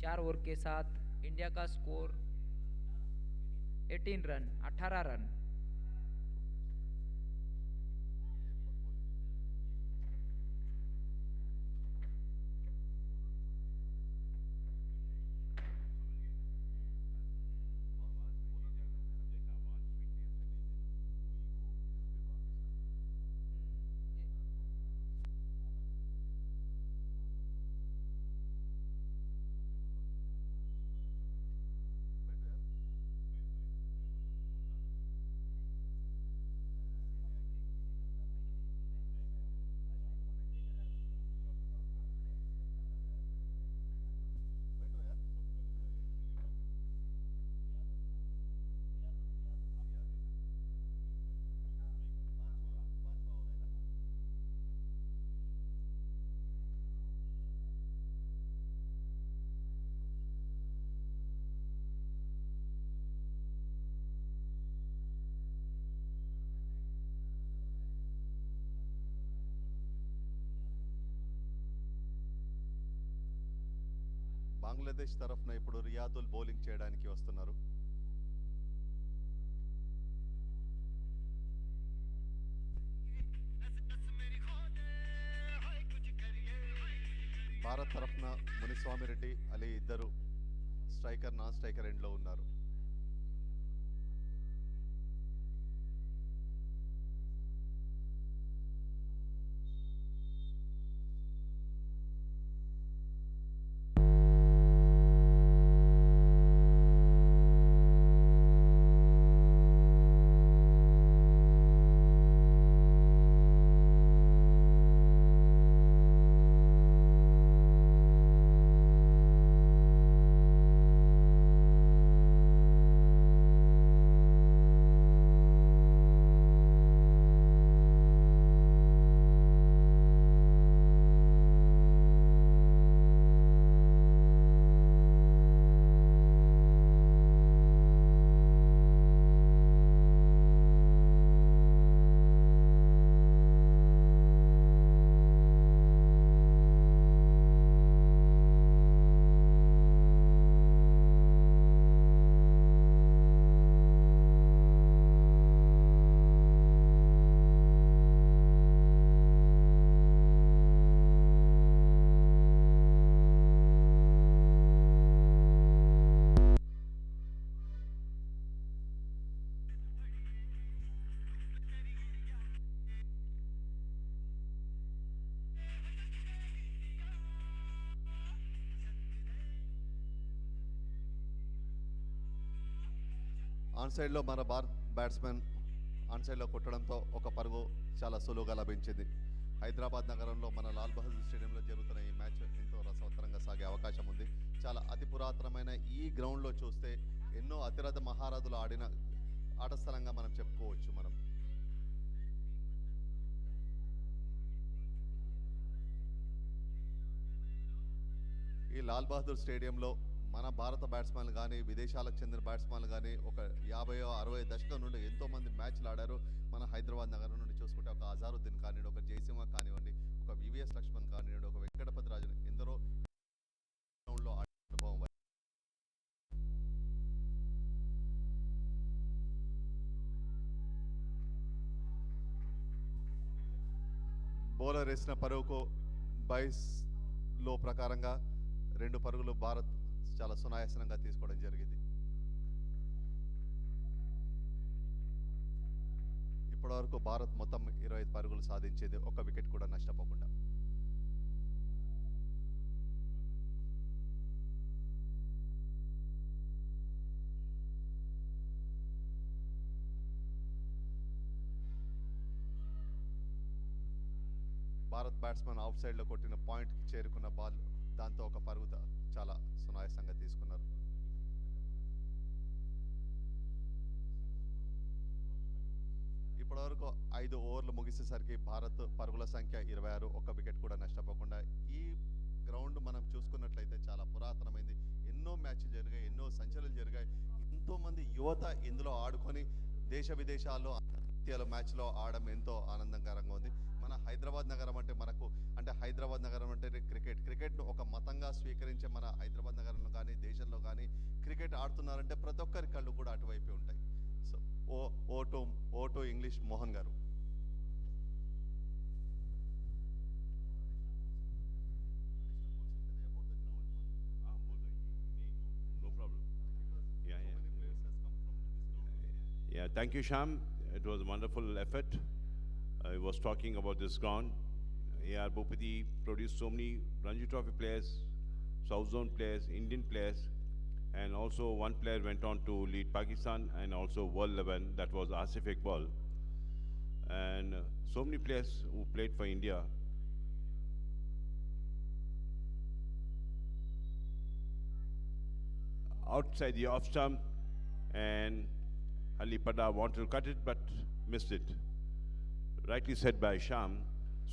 4 over के साथ India का स्कोर 18 रन 18 रन। బంగ్లాదేశ్ తరఫున ఇప్పుడు రియాదుల్ బౌలింగ్ చేయడానికి వస్తున్నారు. భారత్ తరఫున మునిస్వామి రెడ్డి, అలీ ఇద్దరు స్ట్రైకర్ నాన్ స్ట్రైకర్ ఎండ్లో ఉన్నారు. ఆన్ సైడ్లో మన భారత్ బ్యాట్స్మెన్ ఆన్ సైడ్లో కొట్టడంతో ఒక పరుగు చాలా సులువుగా లభించింది. హైదరాబాద్ నగరంలో మన లాల్ బహదూర్ స్టేడియంలో జరుగుతున్న ఈ మ్యాచ్ ఎంతో రసవత్తరంగా సాగే అవకాశం ఉంది. చాలా అతి పురాతనమైన ఈ గ్రౌండ్లో చూస్తే ఎన్నో అతిరథ మహారథులు ఆడిన ఆట స్థలంగా మనం చెప్పుకోవచ్చు. మనం ఈ లాల్ బహదూర్ స్టేడియంలో మన భారత బ్యాట్స్మెన్లు కానీ విదేశాలకు చెందిన బ్యాట్స్మెన్లు కానీ ఒక 50-60 దశకం నుండి ఎంతోమంది మ్యాచ్లు ఆడారు. మన హైదరాబాద్ నగరం నుండి చూసుకుంటే ఒక అజారుద్దీన్ కానివ్వండి, ఒక జయసింహ కానివ్వండి, ఒక వివిఎస్ లక్ష్మణ్ కానివ్వండి, ఒక వెంకటపతి రాజు, ఎందరో గ్రౌండ్లో ఆడే అనుభవం. బౌలర్ వేసిన పరుగుకు బైస్లో ప్రకారంగా 2 పరుగులు భారత్ చాలా సునాయాసనంగా తీసుకోవడం జరిగింది. ఇప్పటివరకు భారత్ మొత్తం 25 పరుగులు సాధించేది, ఒక వికెట్ కూడా నష్టపోకుండా. భారత్ బ్యాట్స్మెన్ ఆఫ్ సైడ్లో కొట్టిన పాయింట్కి చేరుకున్న బాల్, దాంతో ఒక పరుగు చాలా సునాయాసంగా తీసుకున్నారు. ఇప్పటివరకు 5 ఓవర్లు ముగిసేసరికి భారత్ పరుగుల సంఖ్య 26, ఒక్క వికెట్ కూడా నష్టపోకుండా. ఈ గ్రౌండ్ మనం చూసుకున్నట్లయితే చాలా పురాతనమైంది. ఎన్నో మ్యాచ్లు జరిగాయి, ఎన్నో సంచలనాలు జరిగాయి. ఎంతోమంది యువత ఇందులో ఆడుకొని దేశ విదేశాల్లో అంతర్జాతీయ మ్యాచ్లో ఆడడం ఎంతో ఆనందకరంగా ఉంది. మన హైదరాబాద్ నగరం అంటే హైదరాబాద్ నగరం అంటే క్రికెట్ను ఒక మతంగా స్వీకరించే మన హైదరాబాద్ నగరంలో క్రికెట్ ఆడుతున్నారంటే ప్రతి ఒక్కరి కళ్ళు కూడా అటువైపే ఉంటాయి. So oh to English Mohan గారు. No problem. Yeah, yeah. Yeah, thank you, Sham. It was a wonderful effort. I was talking about this ground. A.R. Bhupati produced so many Ranji Trophy players, South Zone players, Indian players, and also one player went on to lead Pakistan and also World 11, that was Asif Iqbal. And so many players who played for India. Outside the off stump, and Ali Pada wanted to cut it but missed it. Rightly said by Sham,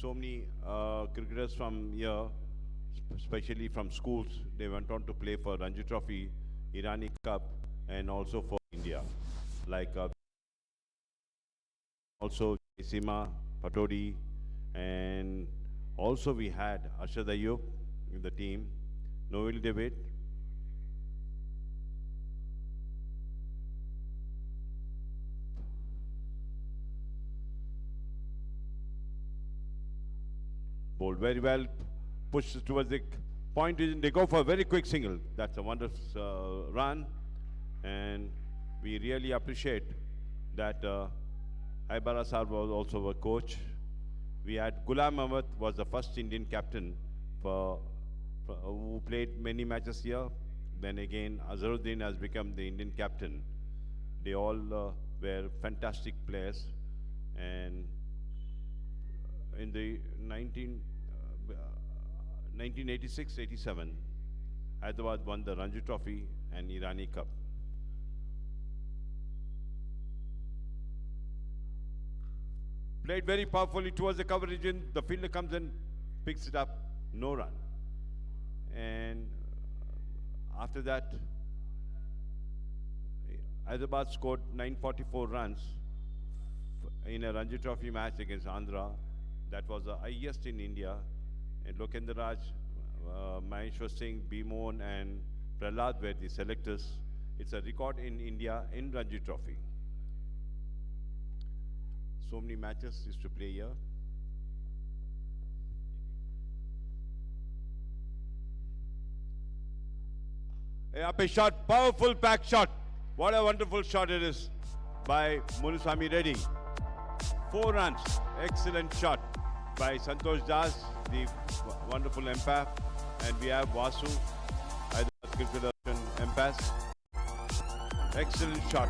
so many cricketers from here, especially from schools, they went on to play for Ranji Trophy, Irani Cup, and also for India. Like also Sima, Patodi, and also we had Arshad Ayub in the team, Noel David, bowled very well, pushed towards the point, they go for a very quick single. That's a wonderful run, and we really appreciate that Haibara Sar was also a coach. We had Ghulam Ahmed was the first Indian captain who played many matches here. Then again, Azharuddin has become the Indian captain. They all were fantastic players, and in the 1986-87, Hyderabad won the Ranji Trophy and Irani Cup. Played very powerfully towards the cover region. The fielder comes in, picks it up, no run. And after that, Hyderabad scored 944 runs in a Ranji Trophy match against Andhra. That was the highest in India. And Lokendra Raj, Maheshwar Singh, Bhimon, and Prahlad were the selectors. It's a record in India in Ranji Trophy. So many matches used to play here. Up a shot, powerful back shot. What a wonderful shot it is by Munuswamy Reddy. 4 runs, excellent shot by Santosh Das, the wonderful umpire, and we have Vasu, Hyderabad Cricket umpires. Excellent shot.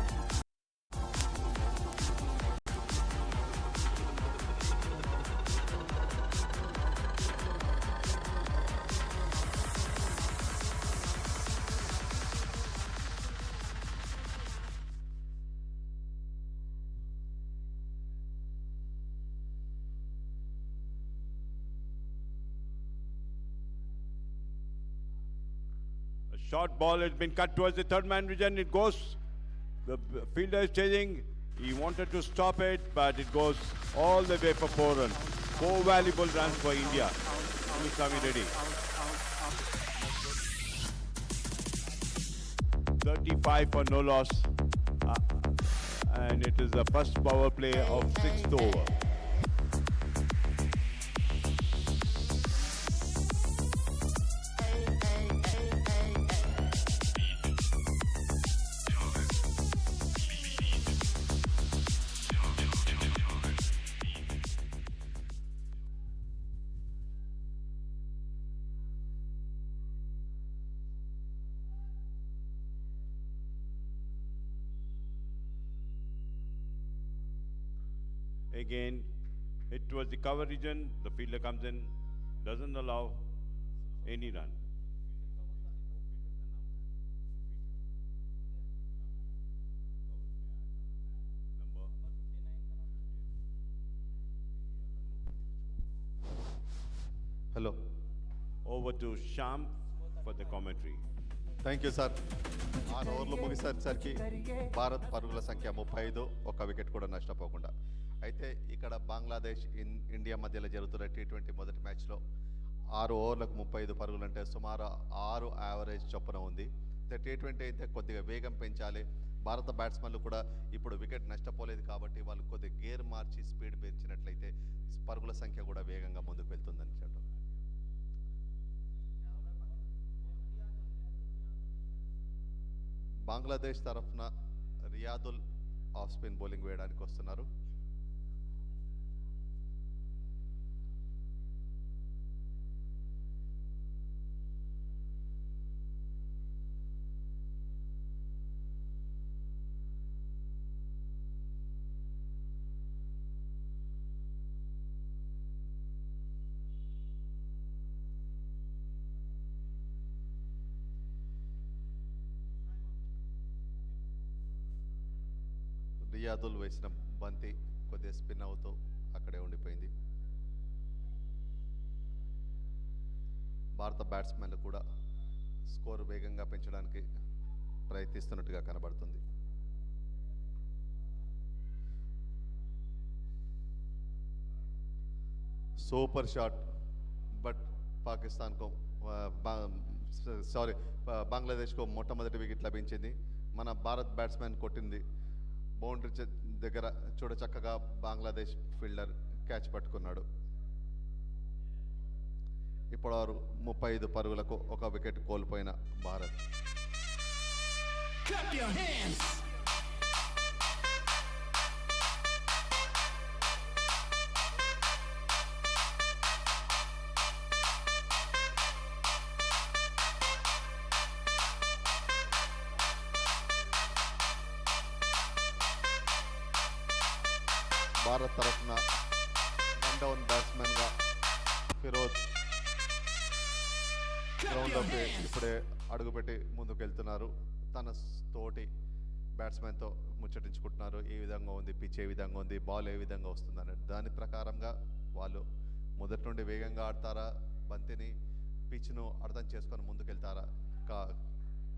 Short ball has been cut towards the third man region. It goes. The fielder is chasing. He wanted to stop it, but it goes all the way for 4 runs. 4 valuable runs for India. Munuswamy Reddy. 35 for no loss. And it is the first power play of 6th over. Again, hit towards the cover region, the fielder comes in, doesn't allow any run. Hello. Over to Sham for the commentary. Thank you sir. 6 ఓవర్లు ముగిసేసరికి భారత్ పరుగుల సంఖ్య 35, ఒక్క wicket కూడా నష్టపోకుండా. అయితే ఇక్కడ Bangladesh India మధ్యలో జరుగుతున్న T20 మొదటి మ్యాచ్లో 6 ఓవర్లకు 35 పరుగులు అంటే సుమారు 6 యావరేజ్ చొప్పున ఉంది. T20 అయితే కొద్దిగా వేగం పెంచాలి. భారత బ్యాట్స్మెన్లు కూడా ఇప్పుడు వికెట్ నష్టపోలేదు కాబట్టి వాళ్ళు కొద్దిగా గేర్ మార్చి స్పీడ్ పెంచినట్లయితే పరుగుల సంఖ్య కూడా వేగంగా ముందుకు వెళ్తుందని చెప్పడం. బంగ్లాదేశ్ తరఫున రియాదుల్ ఆఫ్ స్పిన్ బౌలింగ్ వేయడానికి వస్తున్నారు. రియాదుల్ వేసిన బంతి కొద్దిగా స్పిన్ అవుతూ అక్కడే ఉండిపోయింది. భారత బ్యాట్స్మెన్లు కూడా స్కోర్ వేగంగా పెంచడానికి ప్రయత్నిస్తున్నట్టుగా కనబడుతుంది. సూపర్ షాట్, బట్ పాకిస్తాన్కు బంగ్లాదేశ్కు మొట్టమొదటి వికెట్ లభించింది. మన భారత్ బ్యాట్స్మెన్ కొట్టింది బౌండరీ దగ్గర చూడచక్కగా బంగ్లాదేశ్ ఫీల్డర్ క్యాచ్ పట్టుకున్నాడు. ఇప్పటివరకు 35 పరుగులకు ఒక వికెట్ కోల్పోయిన భారత్. భారత్ తరఫున వన్ డౌన్ బ్యాట్స్మెన్గా ఫిరోజ్ గ్రౌండ్లోకి ఇప్పుడే అడుగుపెట్టి ముందుకు వెళ్తున్నారు. తన తోటి బ్యాట్స్మెన్తో ముచ్చటించుకుంటున్నారు. ఏ విధంగా ఉంది పిచ్, ఏ విధంగా ఉంది బాల్, ఏ విధంగా వస్తుందని. దాని ప్రకారంగా వాళ్ళు మొదటి నుండి వేగంగా ఆడతారా, బంతిని పిచ్ను అర్థం చేసుకొని ముందుకెళ్తారా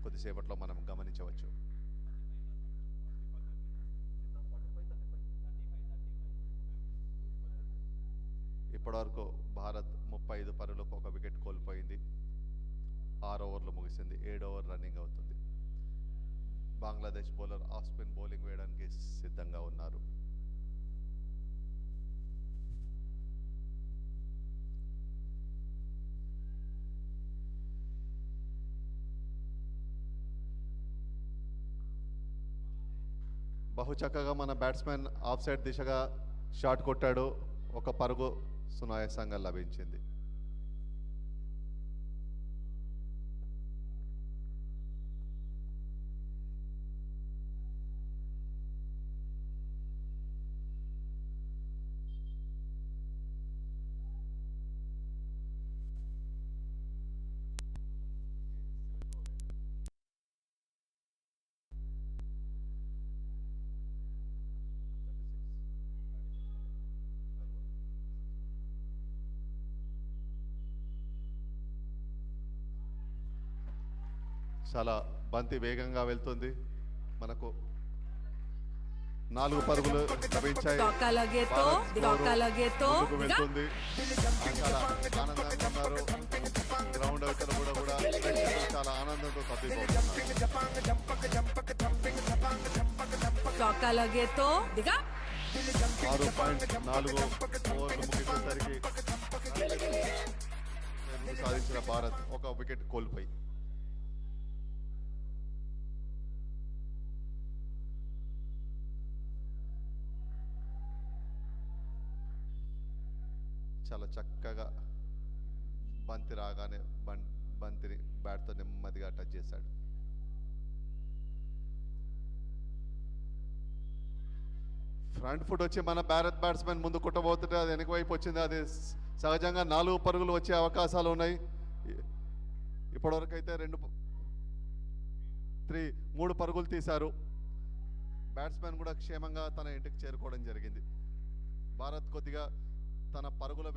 కొద్దిసేపట్లో మనం గమనించవచ్చు. ఇప్పటివరకు భారత్ 35 పరుగులకు ఒక వికెట్ కోల్పోయింది. 6 ఓవర్లు ముగిసింది. 7 ఓవర్ రన్నింగ్ అవుతుంది. Bangladesh bowler of spin bowling వేయడానికి సిద్ధంగా ఉన్నారు. బహు చక్కగా మన బ్యాట్స్మెన్ ఆఫ్ సైడ్ దిశగా షాట్ కొట్టాడు. ఒక పరుగు సునాయాసంగా లభించింది. చాలా బంతి వేగంగా వెళ్తుంది. మనకు 4 పరుగులు లభించాయి. వెళ్తుంది. చాలా ఆనందంగా ఉన్నారు. గ్రౌండ్ అవతల కూడా చాలా ఆనందంతో తప్పిపోతున్నారు. 6.4 ఓవర్లు ముగిసేసరికి సాధించిన భారత్ ఒక వికెట్ కోల్పోయి చాలా చక్కగా బంతి రాగానే బంతిని బ్యాట్తో నెమ్మదిగా టచ్ చేశాడు. ఫ్రంట్ ఫుట్ వచ్చి మన భారత్ బ్యాట్స్మెన్ ముందు కుట్టబోతుంటే అది వెనక వైపు వచ్చింది. అది సహజంగా 4 పరుగులు వచ్చే అవకాశాలు ఉన్నాయి. ఇప్పటివరకు అయితే 3 పరుగులు తీశారు. బ్యాట్స్మెన్ కూడా క్షేమంగా తన ఇంటికి చేరుకోవడం జరిగింది. భారత్ కొద్దిగా తన పరుగుల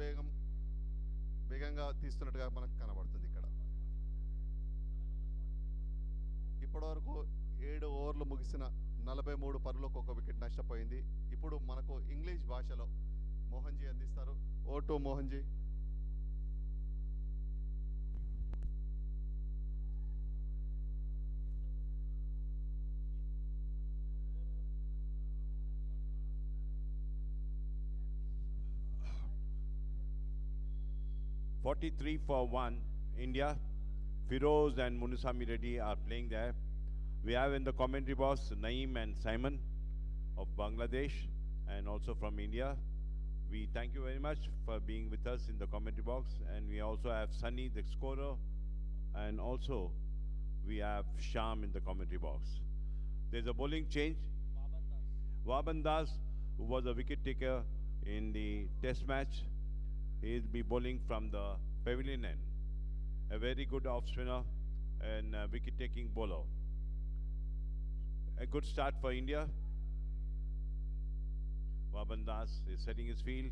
వేగంగా తీస్తున్నట్టుగా మనకు కనబడుతుంది. ఇక్కడ ఇప్పటివరకు 7 ఓవర్లు ముగిసిన 43 పరుగులకు ఒక వికెట్ నష్టపోయింది. ఇప్పుడు మనకు ఇంగ్లీష్ భాషలో మోహన్జీ అందిస్తారు. ఓ2 Mohanji. 43 for 1, India. Firoz and Munusami Reddy are playing there. We have in the commentary box Naeem and Simon of Bangladesh and also from India. We thank you very much for being with us in the commentary box. And we also have Sunny, the scorer, and also we have Sham in the commentary box. There's a bowling change. Waban Das, who was a wicket taker in the test match, he will be bowling from the pavilion end. A very good off spinner and wicket taking bowler. A good start for India. Waban Das is setting his field,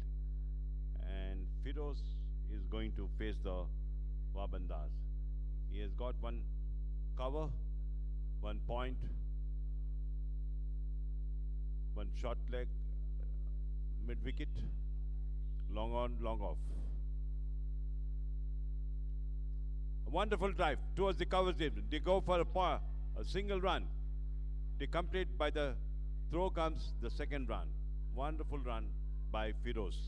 and Firoz is going to face the Waban Das. He has got one cover, 1 point, one short leg, mid wicket, long on, long off. A wonderful drive towards the cover slip. They go for a single run. They complete by the throw comes the second run. Wonderful run by Firoz.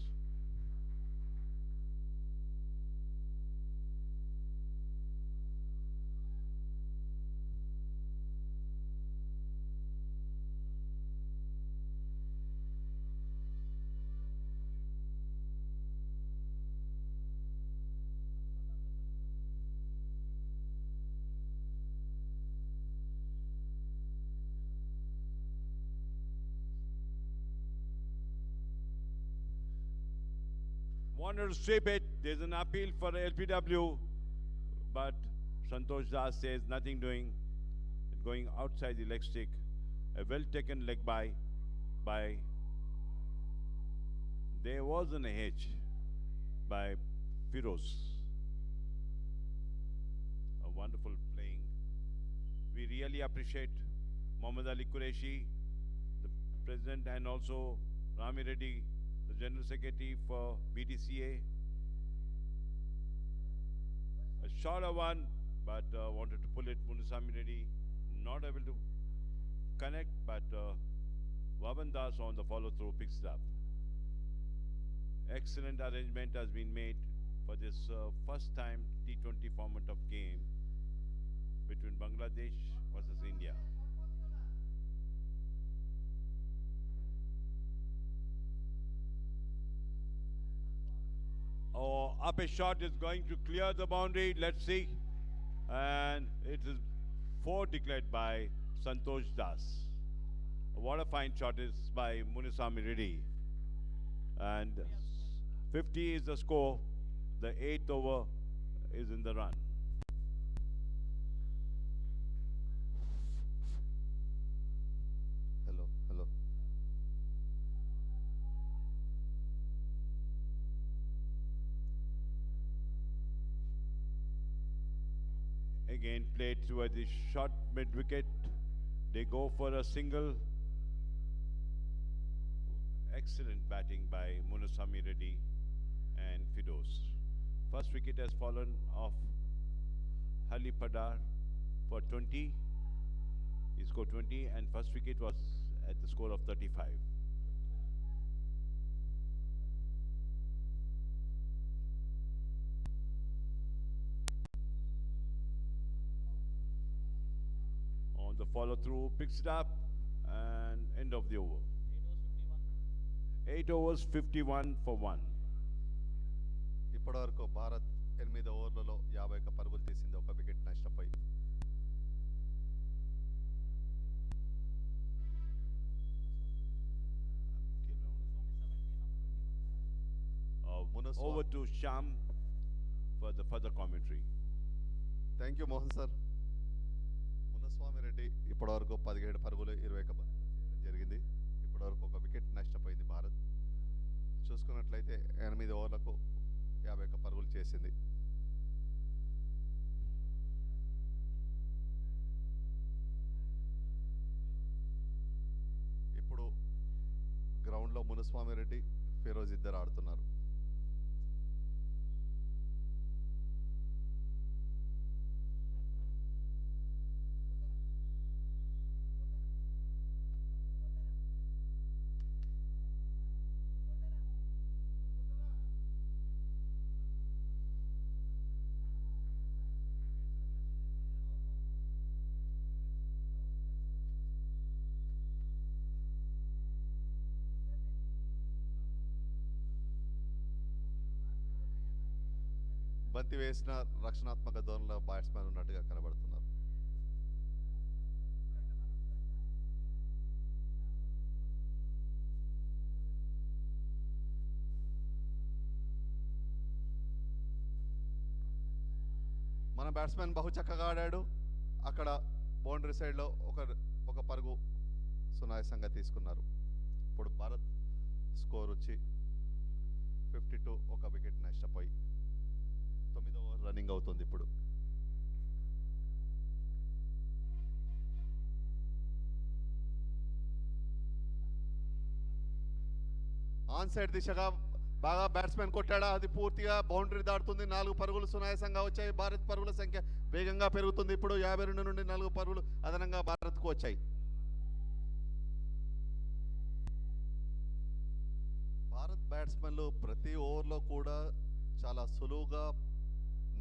Wanted to strip it. There's an appeal for LPW, but Santosh Das says nothing doing. It going outside the leg stick. A well taken leg by. There was an edge by Firoz. A wonderful playing. We really appreciate Mohammad Ali Qureshi, the president, and also Rami Reddy, the General Secretary for BDCA. A shorter one, but wanted to pull it. Munusami Reddy not able to connect, but Waban Das on the follow through picks it up. Excellent arrangement has been made for this first time T20 format of game between Bangladesh versus India. Oh, up a shot is going to clear the boundary. Let's see. And it is 4 declared by Santosh Das. What a fine shot is by Munusami Reddy. And 50 is the score. The 8th over is in the run. Hello, hello. Again played toward the short mid wicket. They go for a single. Excellent batting by Munusami Reddy and Firoz. First wicket has fallen off Hali Padar for 20. He scored 20 and first wicket was at the score of 35. On the follow through, picks it up and end of the over. 8 overs 51 for 1. ఇప్పటివరకు భారత్ 8 ఓవర్లలో 51 పరుగులు తీసింది, ఒక wicket నష్టపోయి. Over to Sham for the further commentary. Thank you Mohan sir. Munaswamy Reddy ఇప్పటివరకు 17 పరుగులు 21 బంతులు చేయడం జరిగింది. ఇప్పటివరకు ఒక వికెట్ నష్టపోయింది భారత్. చూసుకున్నట్లయితే 8 ఓవర్లకు 51 పరుగులు చేసింది. ఇప్పుడు గ్రౌండ్లో మునస్వామి రెడ్డి, ఫిరోజ్ ఇద్దరు ఆడుతున్నారు. బంతి వేసిన రక్షణాత్మక ధోరణిలో బ్యాట్స్మెన్ ఉన్నట్టుగా కనబడుతున్నారు. మన బ్యాట్స్మెన్ బహు చక్కగా ఆడాడు. అక్కడ బౌండరీ సైడ్లో ఒక పరుగు సునాయాసంగా తీసుకున్నారు. ఇప్పుడు భారత్ స్కోర్ వచ్చి 52, ఒక వికెట్ నష్టపోయి 9వ ఓవర్ రన్నింగ్ అవుతుంది. ఇప్పుడు ఆన్ సైడ్ దిశగా బాగా బ్యాట్స్మెన్ కొట్టాడా, అది పూర్తిగా బౌండరీ దాటుతుంది. 4 పరుగులు సునాయాసంగా వచ్చాయి. భారత్ పరుగుల సంఖ్య వేగంగా పెరుగుతుంది. ఇప్పుడు 52 నుండి 4 పరుగులు అదనంగా భారత్కు వచ్చాయి. భారత్ బ్యాట్స్మెన్లు ప్రతి ఓవర్లో కూడా చాలా సులువుగా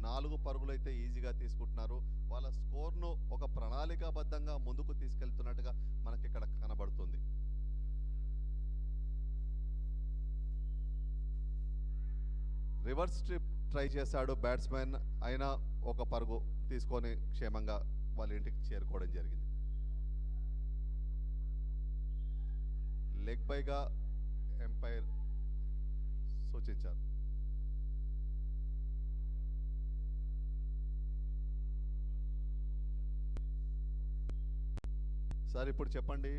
4 పరుగులు అయితే ఈజీగా తీసుకుంటున్నారు. వాళ్ళ స్కోర్ను ఒక ప్రణాళికాబద్ధంగా ముందుకు తీసుకెళ్తున్నట్టుగా మనకి ఇక్కడ కనబడుతుంది. రివర్స్ స్ట్రిప్ ట్రై చేశాడు బ్యాట్స్మెన్, అయినా ఒక పరుగు తీసుకొని క్షేమంగా వాళ్ళ ఇంటికి చేరుకోవడం జరిగింది. లెగ్ బైగా ఎంపైర్ సూచించారు. సార్ ఇప్పుడు చెప్పండి,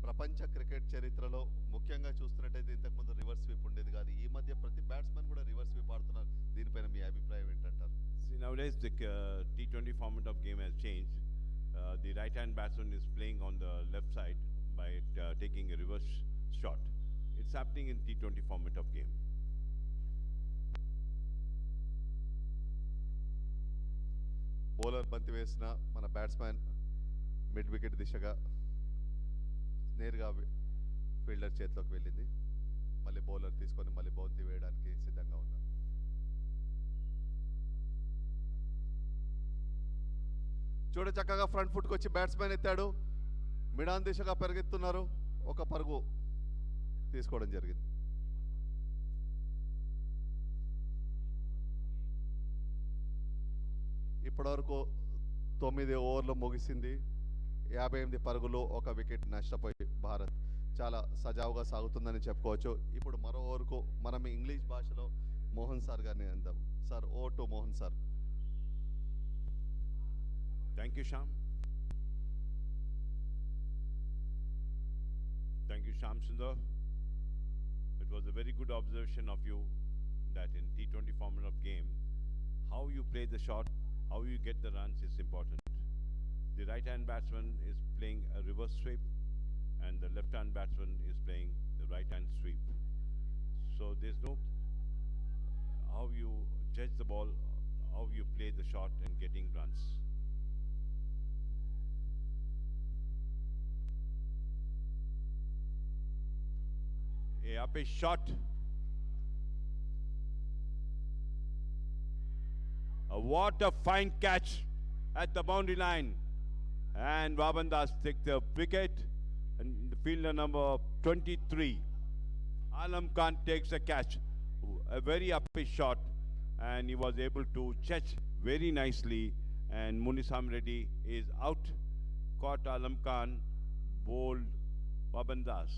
ప్రపంచ క్రికెట్ చరిత్రలో ముఖ్యంగా చూస్తున్నట్టయితే ఇంతకుముందు రివర్స్ స్వీప్ ఉండేది కాదు. ఈ మధ్య ప్రతి బ్యాట్స్మెన్ కూడా రివర్స్ స్వీప్ ఆడుతున్నారు. దీనిపైన మీ అభిప్రాయం ఏంటంటారు? See, nowadays the T20 format of game has changed. The right-hand batsman is playing on the left side by taking a reverse shot. It's happening in T20 format of game. Bowler బంతి వేసిన మన batsmen mid wicket దిశగా నేరుగా fielder చేతిలోకి వెళ్ళింది. మళ్ళీ bowler తీసుకొని మళ్ళీ బౌంతి వేయడానికి సిద్ధంగా ఉన్నారు. చూడ చక్కగా ఫ్రంట్ ఫుట్కి వచ్చి బ్యాట్స్మెన్ ఎత్తాడు. మిడాన్ దిశగా పెరిగెత్తున్నారు. ఒక పరుగు తీసుకోవడం జరిగింది. ఇప్పటివరకు 9 ఓవర్లు ముగిసింది. 58 పరుగులు, ఒక వికెట్ నష్టపోయి భారత్ చాలా సజావుగా సాగుతుందని చెప్పుకోవచ్చు. ఇప్పుడు మరో ఓవర్కు మనం ఇంగ్లీష్ భాషలో మోహన్ సార్ గారిని అందాం. Sir, over to Mohan sir. Thank you, Sham. Thank you, Sham Sundar. It was a very good observation of you that in T20 format of game, how you play the shot, how you get the runs is important. The right-hand batsman is playing a reverse sweep and the left-hand batsman is playing the right-hand sweep. So there's no how you judge the ball, how you play the shot and getting runs. Up a shot. What a fine catch at the boundary line. And Babandas takes the wicket. And the fielder number 23, Alam Khan, takes the catch. A very upper shot. And he was able to catch very nicely. And Munisam Reddy is out. Caught Alam Khan, bowled Babandas.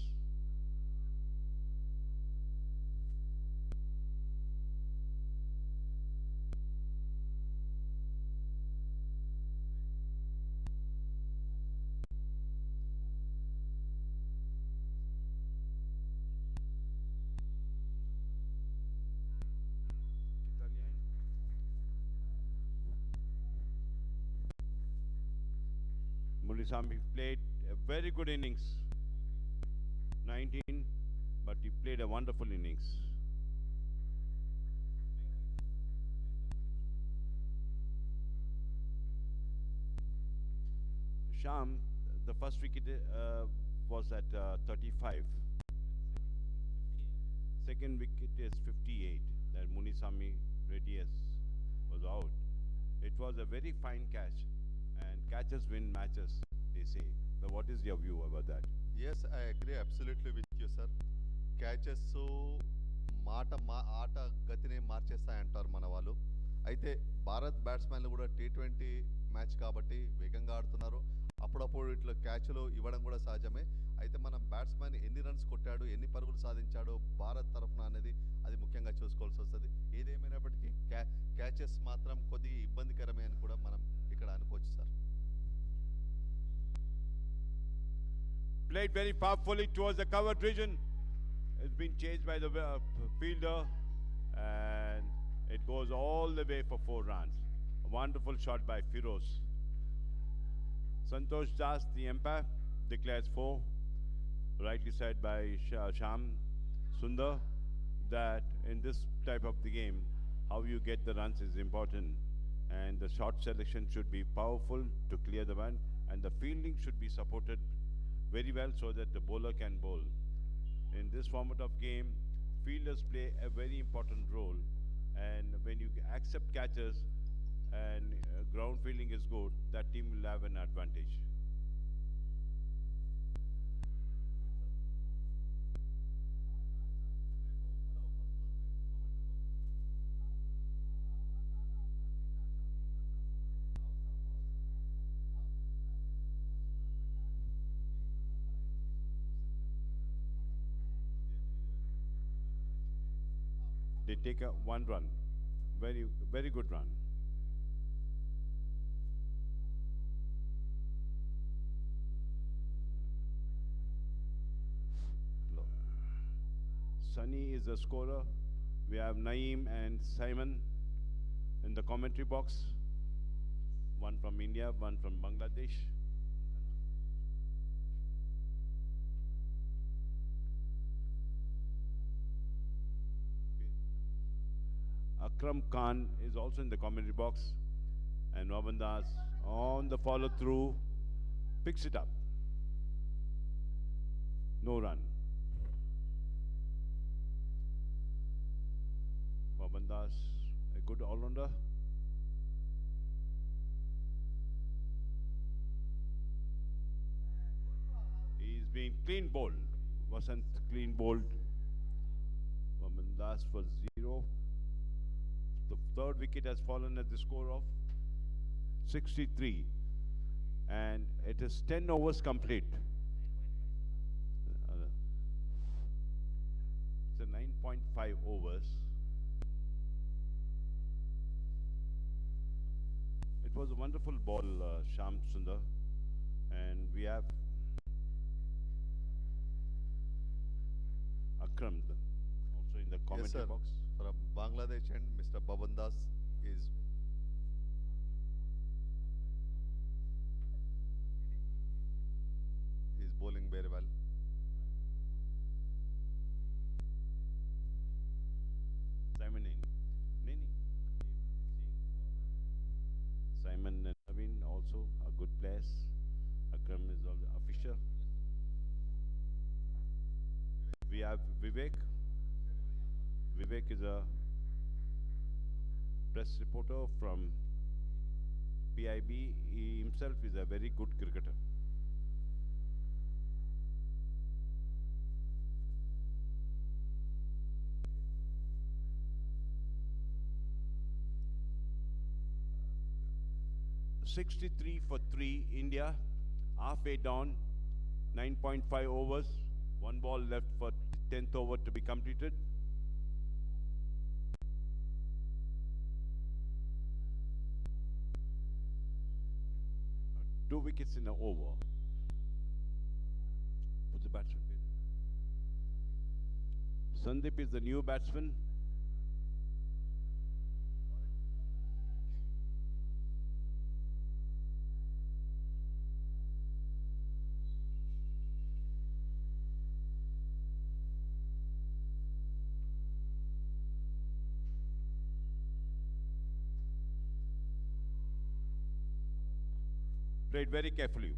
Munisami played a very good innings, 19, but he played a wonderful innings. Sham, the first wicket was at 35. Second wicket is 58. That Munisami Reddy was out. It was a very fine catch, and catches win matches, they say. But what is your view about that? Yes, I agree absolutely with you, sir. Catches ఆట గతిని మార్చేస్తాయంటారు మన వాళ్ళు. అయితే భారత్ బ్యాట్స్మెన్లు కూడా T20 match కాబట్టి వేగంగా ఆడుతున్నారు. అప్పుడప్పుడు ఇట్లా క్యాచ్లు ఇవ్వడం కూడా సహజమే. అయితే మనం బ్యాట్స్మెన్ ఎన్ని రన్స్ కొట్టాడు, ఎన్ని పరుగులు సాధించాడు భారత్ తరఫున అనేది అది ముఖ్యంగా చూసుకోవాల్సి వస్తుంది. ఏదేమైనప్పటికీ క్యాచెస్ మాత్రం కొద్దిగా ఇబ్బందికరమే అని కూడా మనం ఇక్కడ అనుకోవచ్చు sir. Played very powerfully towards the covered region. It's been chased by the fielder, and it goes all the way for 4 runs. A wonderful shot by Firoz. Santosh Das, the umpire, declares 4. Rightly said by Sham Sundar that in this type of the game, how you get the runs is important, and the shot selection should be powerful to clear the run, and the fielding should be supported very well so that the bowler can bowl. In this format of game, fielders play a very important role, and when you accept catches and ground fielding is good, that team will have an advantage. They take a 1 run, very good run. Sunny is the scorer. We have Naeem and Simon in the commentary box. One from India, one from Bangladesh. Akram Khan is also in the commentary box, and Robin Das on the follow through picks it up. No run. Robin Das, a good all-rounder. He's been clean bowled. Vasant clean bowled. Robin Das for 0. The third wicket has fallen at the score of 63, and it is 10 overs complete. It's a 9.5 overs. It was a wonderful ball, Sham Sundar, and we have Akram also in the Yes, commentary sir. box. From Bangladesh and Mr. Baban Das is bowling very well. Simon Nini. Simon and Naveen also are good players. Akram is also official. We have Vivek. Vivek is a press reporter from PIB. He himself is a very good cricketer. $63 for 3 India, halfway down, 9.5 overs, 1 ball left for 10th over to be completed. Two wickets in an over. Who's the batsman? Sandeep is the new batsman. Played very carefully.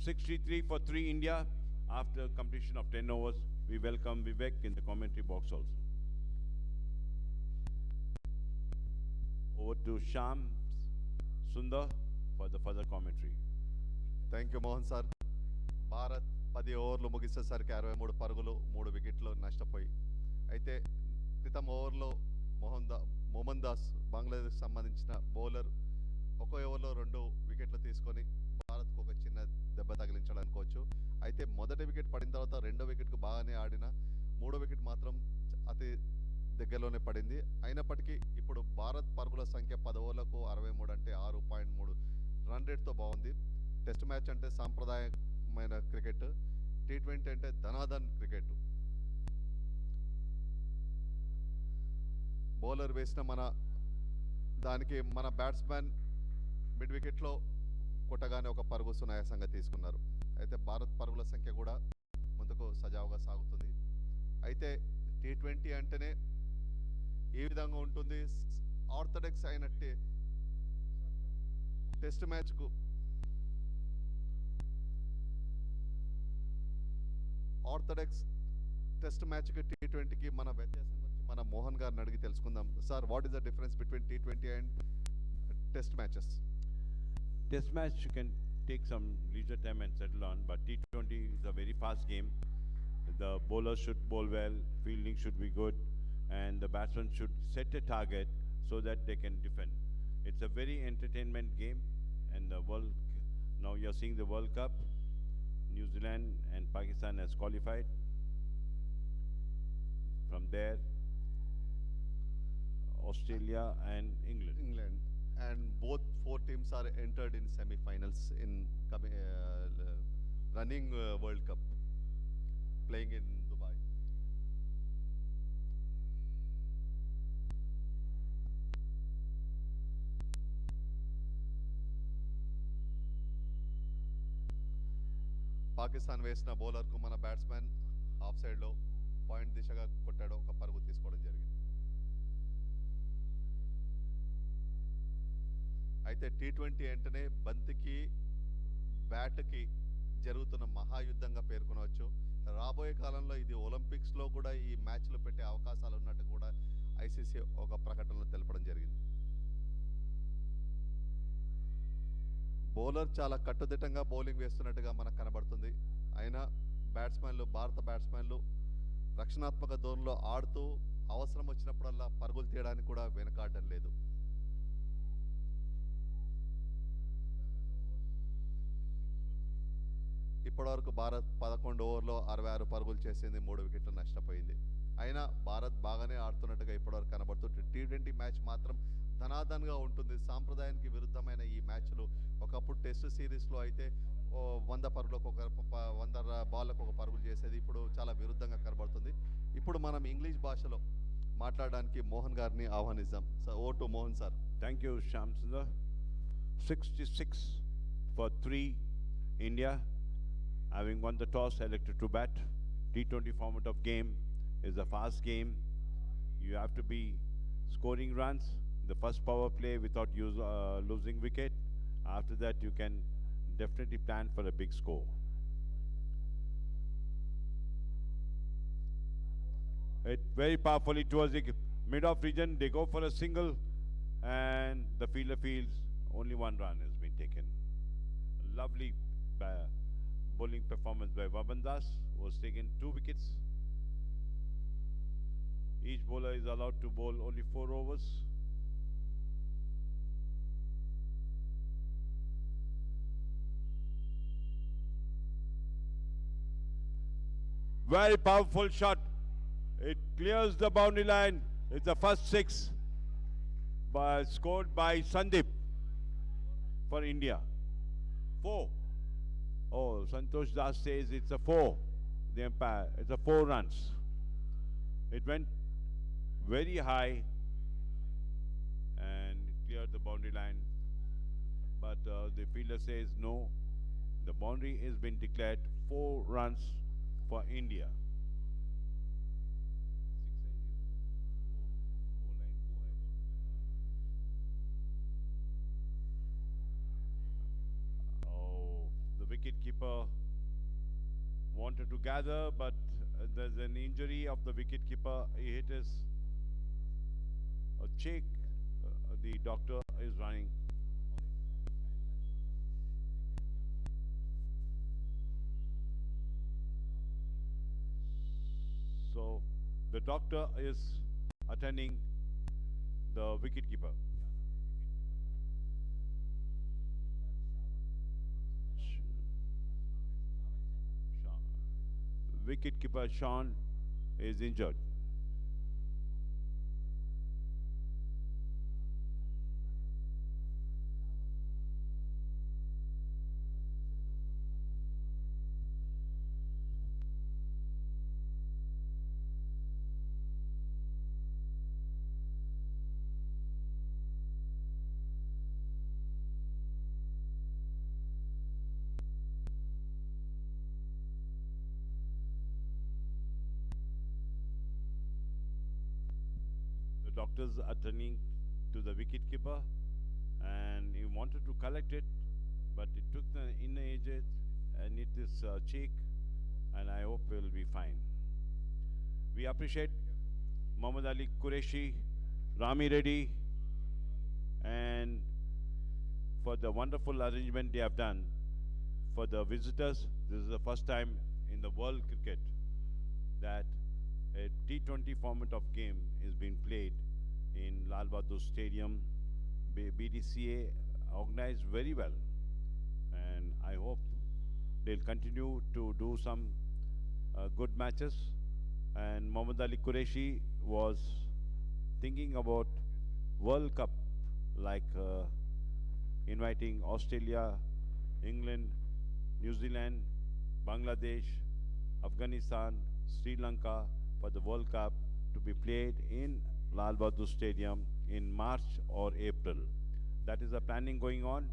63 for 3 India. After completion of 10 overs, we welcome Vivek in the commentary box also. Over to Sham Sundar for the further commentary. Thank you, Mohan sir. Bharat 10 ఓవర్లు ముగిసేసరికి 63 పరుగులు 3 వికెట్లు నష్టపోయి. అయితే క్రితం ఓవర్లో మొహమ్మద్ దాస్ బంగ్లాదేశ్ సంబంధించిన bowler ఒక ఓవర్లో 2 వికెట్లు తీసుకొని భారత్కు ఒక చిన్న దెబ్బ తగిలించడం అనుకోవచ్చు. అయితే మొదటి వికెట్ పడిన తర్వాత రెండో వికెట్కు బాగానే ఆడిన, మూడో వికెట్ మాత్రం అతి దగ్గరలోనే పడింది. అయినప్పటికీ ఇప్పుడు భారత్ పరుగుల సంఖ్య 10 ఓవర్లకు 63 అంటే 6.3 రన్ రేట్తో బాగుంది. టెస్ట్ మ్యాచ్ అంటే సాంప్రదాయమైన క్రికెట్, T20 అంటే ధనాధన్ క్రికెట్. బౌలర్ వేసిన దానికి మన బ్యాట్స్మెన్ మిడ్ వికెట్లో కొట్టగానే ఒక పరుగు సునాయాసంగా తీసుకున్నారు. అయితే భారత్ పరుగుల సంఖ్య కూడా ముందుకు సజావుగా సాగుతుంది. అయితే T20 అంటేనే ఏ విధంగా ఉంటుంది, ఆర్థోడాక్స్ అయిన టెస్ట్ మ్యాచ్కు ఆర్థోడాక్స్ టెస్ట్ మ్యాచ్కి T20కి మన వ్యత్యాసం గురించి మన మోహన్ గారిని అడిగి తెలుసుకుందాం. Sir, what is the difference between T20 and test matches? Test match you can take some leisure time and settle on, but T20 is a very fast game. The bowler should bowl well, fielding should be good, and the batsman should set a target so that they can defend. It's a very entertainment game, and now you're seeing the World Cup. New Zealand and Pakistan has qualified. From there, Australia and England. And both 4 teams are entered in semi-finals in running World Cup, playing in Dubai. Pakistan వేసిన బౌలర్కు మన batsmen half సైడ్లో point దిశగా కొట్టాడు, ఒక పరుగు తీసుకోవడం జరిగింది. అయితే T20 అంటేనే బంతికి బ్యాట్కి జరుగుతున్న మహాయుద్ధంగా పేర్కొనవచ్చు. రాబోయే కాలంలో ఇది ఒలింపిక్స్లో కూడా ఈ మ్యాచ్లు పెట్టే అవకాశాలు ఉన్నట్టు కూడా ICC ఒక ప్రకటనలో తెలపడం జరిగింది. బౌలర్ చాలా కట్టుదిట్టంగా బౌలింగ్ వేస్తున్నట్టుగా మనకు కనబడుతుంది. అయినా భారత బ్యాట్స్మెన్లు రక్షణాత్మక ధోరణిలో ఆడుతూ అవసరం వచ్చినప్పుడల్లా పరుగులు తీయడానికి కూడా వెనకాడడం లేదు. ఇప్పటివరకు భారత్ 11 ఓవర్లో 66 పరుగులు చేసింది, 3 వికెట్లు నష్టపోయింది. అయినా భారత్ బాగానే ఆడుతున్నట్టుగా ఇప్పటివరకు కనబడుతుంది. T20 మ్యాచ్ మాత్రం ధనాధన్గా ఉంటుంది. సాంప్రదాయానికి విరుద్ధమైన ఈ మ్యాచ్లు ఒకప్పుడు టెస్ట్ సిరీస్లో అయితే 100 పరుగులకు 100 బాళ్ళకు ఒక పరుగులు చేసేది, ఇప్పుడు చాలా విరుద్ధంగా కనబడుతుంది. ఇప్పుడు మనం ఇంగ్లీష్ భాషలో మాట్లాడడానికి మోహన్ గారిని ఆహ్వానిద్దాం. Sir, over to Mohan sir. Thank you, Shyam Sundar. 66 for 3 India. Having won the toss, elected to bat. T20 format of game is a fast game. You have to be scoring runs. The first power play without losing wicket. After that, you can definitely plan for a big score. It very powerfully towards the mid-off region. They go for a single, and the fielder feels only 1 run has been taken. Lovely bowling performance by Mohammad Das, who has taken 2 wickets. Each bowler is allowed to bowl only 4 overs. Very powerful shot. It clears the boundary line. It's the first 6 scored by Sandeep for India. 4. Oh, Santosh Das says it's a 4. The umpire, it's a 4 runs. It went very high and cleared the boundary line. But the fielder says no. The boundary has been declared 4 runs for India. Wicket keeper wanted to gather, but there's an injury of the wicket keeper. He hit his cheek. The doctor is running. doctor is attending the wicketkeeper. Wicketkeeper Sean is injured. The doctors are turning to the wicketkeeper and he wanted to collect it, but it took the inner edges and it is cheek, and I hope it will be fine. We appreciate Muhammad Ali Qureshi, Rami Reddy, and for the wonderful arrangement they have done for the visitors. This is the first time in the world cricket that a T20 format of game is being played in Lal Bahadur Stadium. BDCA organized very well, and I hope they'll continue to do some good matches. And Mohammad Ali Qureshi was thinking about World Cup, like inviting Australia, England, New Zealand, Bangladesh, Afghanistan, Sri Lanka for the World Cup to be played in Lal Bahadur Stadium in March or April. That is the planning going on.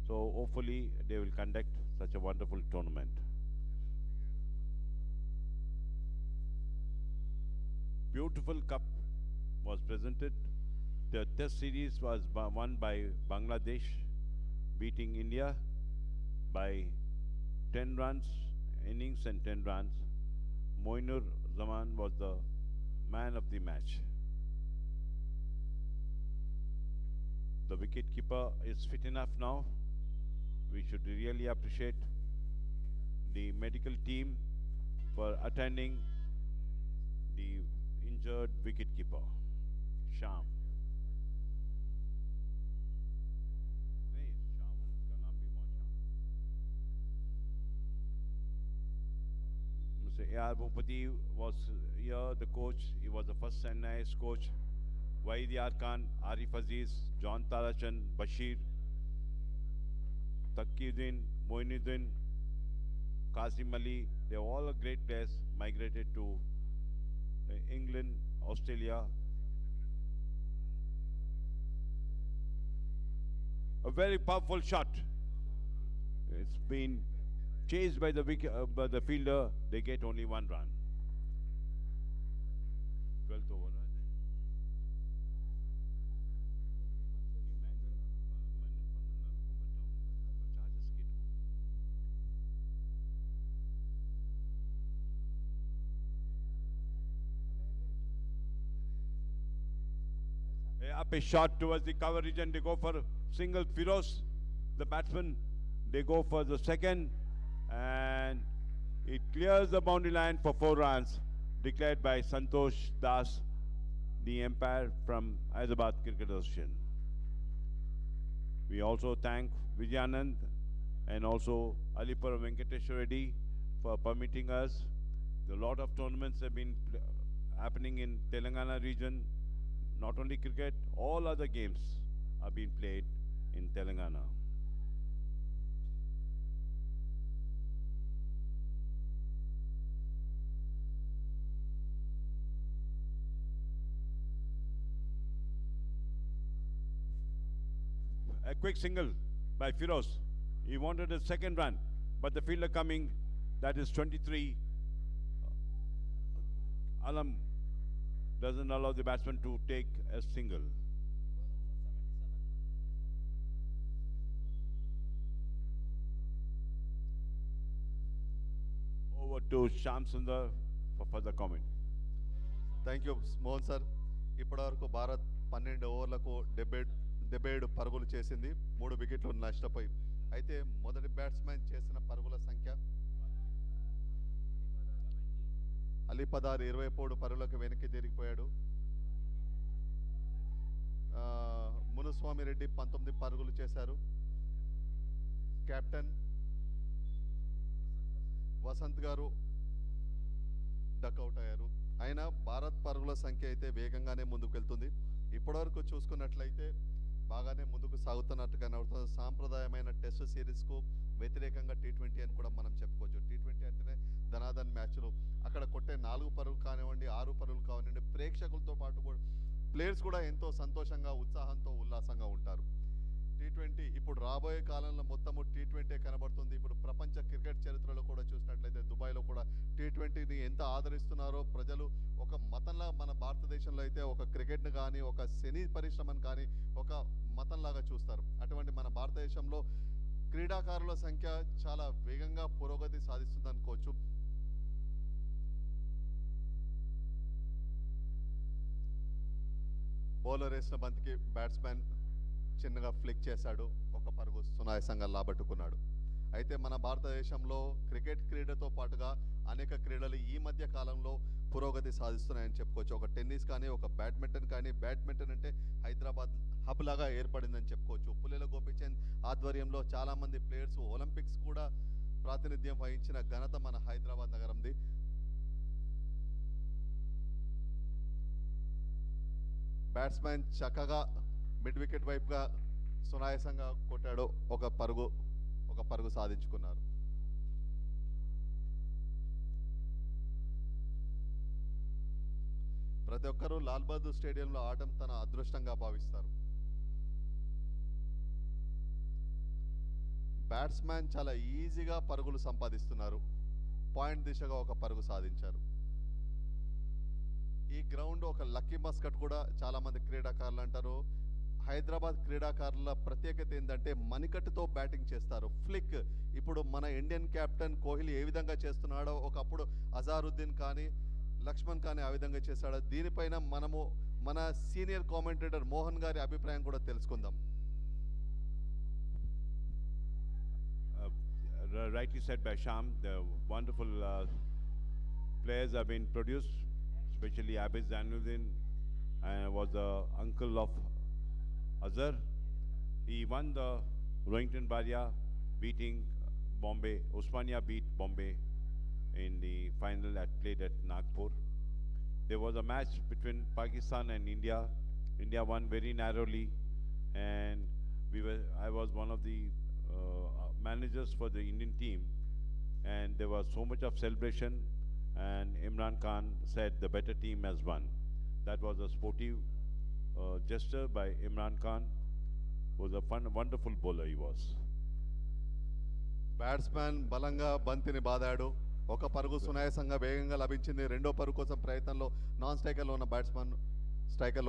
So hopefully they will conduct such a wonderful tournament. Beautiful cup was presented. The test series was won by Bangladesh, beating India by 10 runs, innings and 10 runs. Moinur Zaman was the man of the match. The wicketkeeper is fit enough now. We should really appreciate the medical team for attending the injured wicketkeeper, Sham. नहीं, Sham उसका नाम भी बहुत Sham. Mr. A.R. Bhupati was here, the coach. He was the first NIS coach. Wahid Yar Khan, Arif Aziz, John Tarachan, Bashir, Taqiyuddin, Moinuddin, Qasim Ali. They are all great players, migrated to England, Australia. A very powerful shot. It's been chased by the by the fielder. They get only 1 run. 12th over. Up a shot towards the cover region. They go for single. Firoz, the batsman, they go for the second, and it clears the boundary line for 4 runs, declared by Santosh Das, the umpire from Hyderabad Cricket Association. We also thank Vijayanand and also Alipur Venkateshwar Reddy for permitting us. A lot of tournaments have been happening in Telangana region. Not only cricket, all other games are being played in Telangana. A quick single by Firoz. He wanted a second run, but the fielder coming, that is 23, Alam, doesn't allow the batsman to take a single. Over to Shyam Sundar for further comment. Thank you Mohan sir. ఇప్పటివరకు భారత్ 12 ఓవర్లకు 77 పరుగులు చేసింది, 3 వికెట్లు నష్టపోయి. అయితే మొదటి batsmen చేసిన పరుగుల సంఖ్య అలీపదార్ 23 పరుగులకు వెనక్కి తిరిగిపోయాడు. మునుస్వామి రెడ్డి 19 పరుగులు చేశారు. కెప్టెన్ వసంత్ గారు డక్అవుట్ అయ్యారు. అయినా భారత్ పరుగుల సంఖ్య అయితే వేగంగానే ముందుకు వెళ్తుంది. ఇప్పటివరకు చూసుకున్నట్లయితే బాగానే ముందుకు సాగుతున్నట్టు కనబడుతుంది. సాంప్రదాయమైన టెస్ట్ సిరీస్కు వ్యతిరేకంగా T20 అని కూడా మనం చెప్పుకోవచ్చు. T20 అంటేనే ధనాధన్ మ్యాచ్లు. అక్కడ కొట్టే 4 పరుగులు కానివ్వండి, 6 పరుగులు కానివ్వండి, ప్రేక్షకులతో పాటు కూడా ప్లేయర్స్ కూడా ఎంతో సంతోషంగా, ఉత్సాహంతో, ఉల్లాసంగా ఉంటారు. T20 ఇప్పుడు రాబోయే కాలంలో మొత్తము T20 కనబడుతుంది. ఇప్పుడు ప్రపంచ క్రికెట్ చరిత్రలో కూడా చూసినట్లయితే దుబాయ్లో కూడా T20ని ఎంత ఆదరిస్తున్నారో ప్రజలు ఒక మతంలా, మన భారతదేశంలో అయితే ఒక క్రికెట్ను కానీ, ఒక సినీ పరిశ్రమను కానీ ఒక మతంలాగా చూస్తారు. అటువంటి మన భారతదేశంలో క్రీడాకారుల సంఖ్య చాలా వేగంగా పురోగతి సాధిస్తుంది అనుకోవచ్చు. బౌలర్ వేసిన బంతికి బ్యాట్స్మెన్ చిన్నగా ఫ్లిక్ చేశాడు. ఒక పరుగు సునాయాసంగా లాబట్టుకున్నాడు. అయితే మన భారతదేశంలో క్రికెట్ క్రీడతో పాటుగా అనేక క్రీడలు ఈ మధ్య కాలంలో పురోగతి సాధిస్తున్నాయని చెప్పుకోవచ్చు. ఒక టెన్నిస్ కానీ, ఒక బ్యాడ్మింటన్ కానీ. బ్యాడ్మింటన్ అంటే హైదరాబాద్ హబ్ లాగా ఏర్పడిందని చెప్పుకోవచ్చు. పుల్లెల గోపీచంద్ ఆధ్వర్యంలో చాలామంది ప్లేయర్స్ ఒలింపిక్స్ కూడా ప్రాతినిధ్యం వహించిన ఘనత మన హైదరాబాద్ నగరంది. బ్యాట్స్మెన్ చక్కగా మిడ్ వికెట్ వైపుగా సునాయాసంగా కొట్టాడు. ఒక పరుగు సాధించుకున్నారు. ప్రతి ఒక్కరూ లాల్ బహదూర్ స్టేడియంలో ఆడటం తన అదృష్టంగా భావిస్తారు. బ్యాట్స్మెన్ చాలా ఈజీగా పరుగులు సంపాదిస్తున్నారు. పాయింట్ దిశగా ఒక పరుగు సాధించారు. ఈ గ్రౌండ్ ఒక లక్కీ మస్కట్ కూడా చాలామంది క్రీడాకారులు అంటారు. హైదరాబాద్ క్రీడాకారుల ప్రత్యేకత ఏంటంటే మణికట్టుతో బ్యాటింగ్ చేస్తారు. ఫ్లిక్ ఇప్పుడు మన ఇండియన్ కెప్టెన్ కోహ్లీ ఏ విధంగా చేస్తున్నాడో ఒకప్పుడు అజారుద్దీన్ కానీ, లక్ష్మణ్ కానీ ఆ విధంగా చేశాడు. దీనిపైన మనము మన సీనియర్ కామెంటేటర్ మోహన్ గారి అభిప్రాయం కూడా తెలుసుకుందాం. Rightly said by Sham, the wonderful players have been produced, especially Abid Zainuddin was the uncle of Azhar. He won the Rohington Baria, beating Bombay. Osmania beat Bombay in the final played at Nagpur. There was a match between Pakistan and India. India won very narrowly, and I was one of the managers for the Indian team, and there was so much of celebration, and Imran Khan said the better team has won. That was a sportive gesture by Imran Khan. Was a wonderful bowler he was. Batsmen బలంగా బంతిని బాదాడు. ఒక పరుగు సునాయాసంగా వేగంగా లభించింది. రెండో పరుగు కోసం ప్రయత్నంలో స్ట్రైకర్లో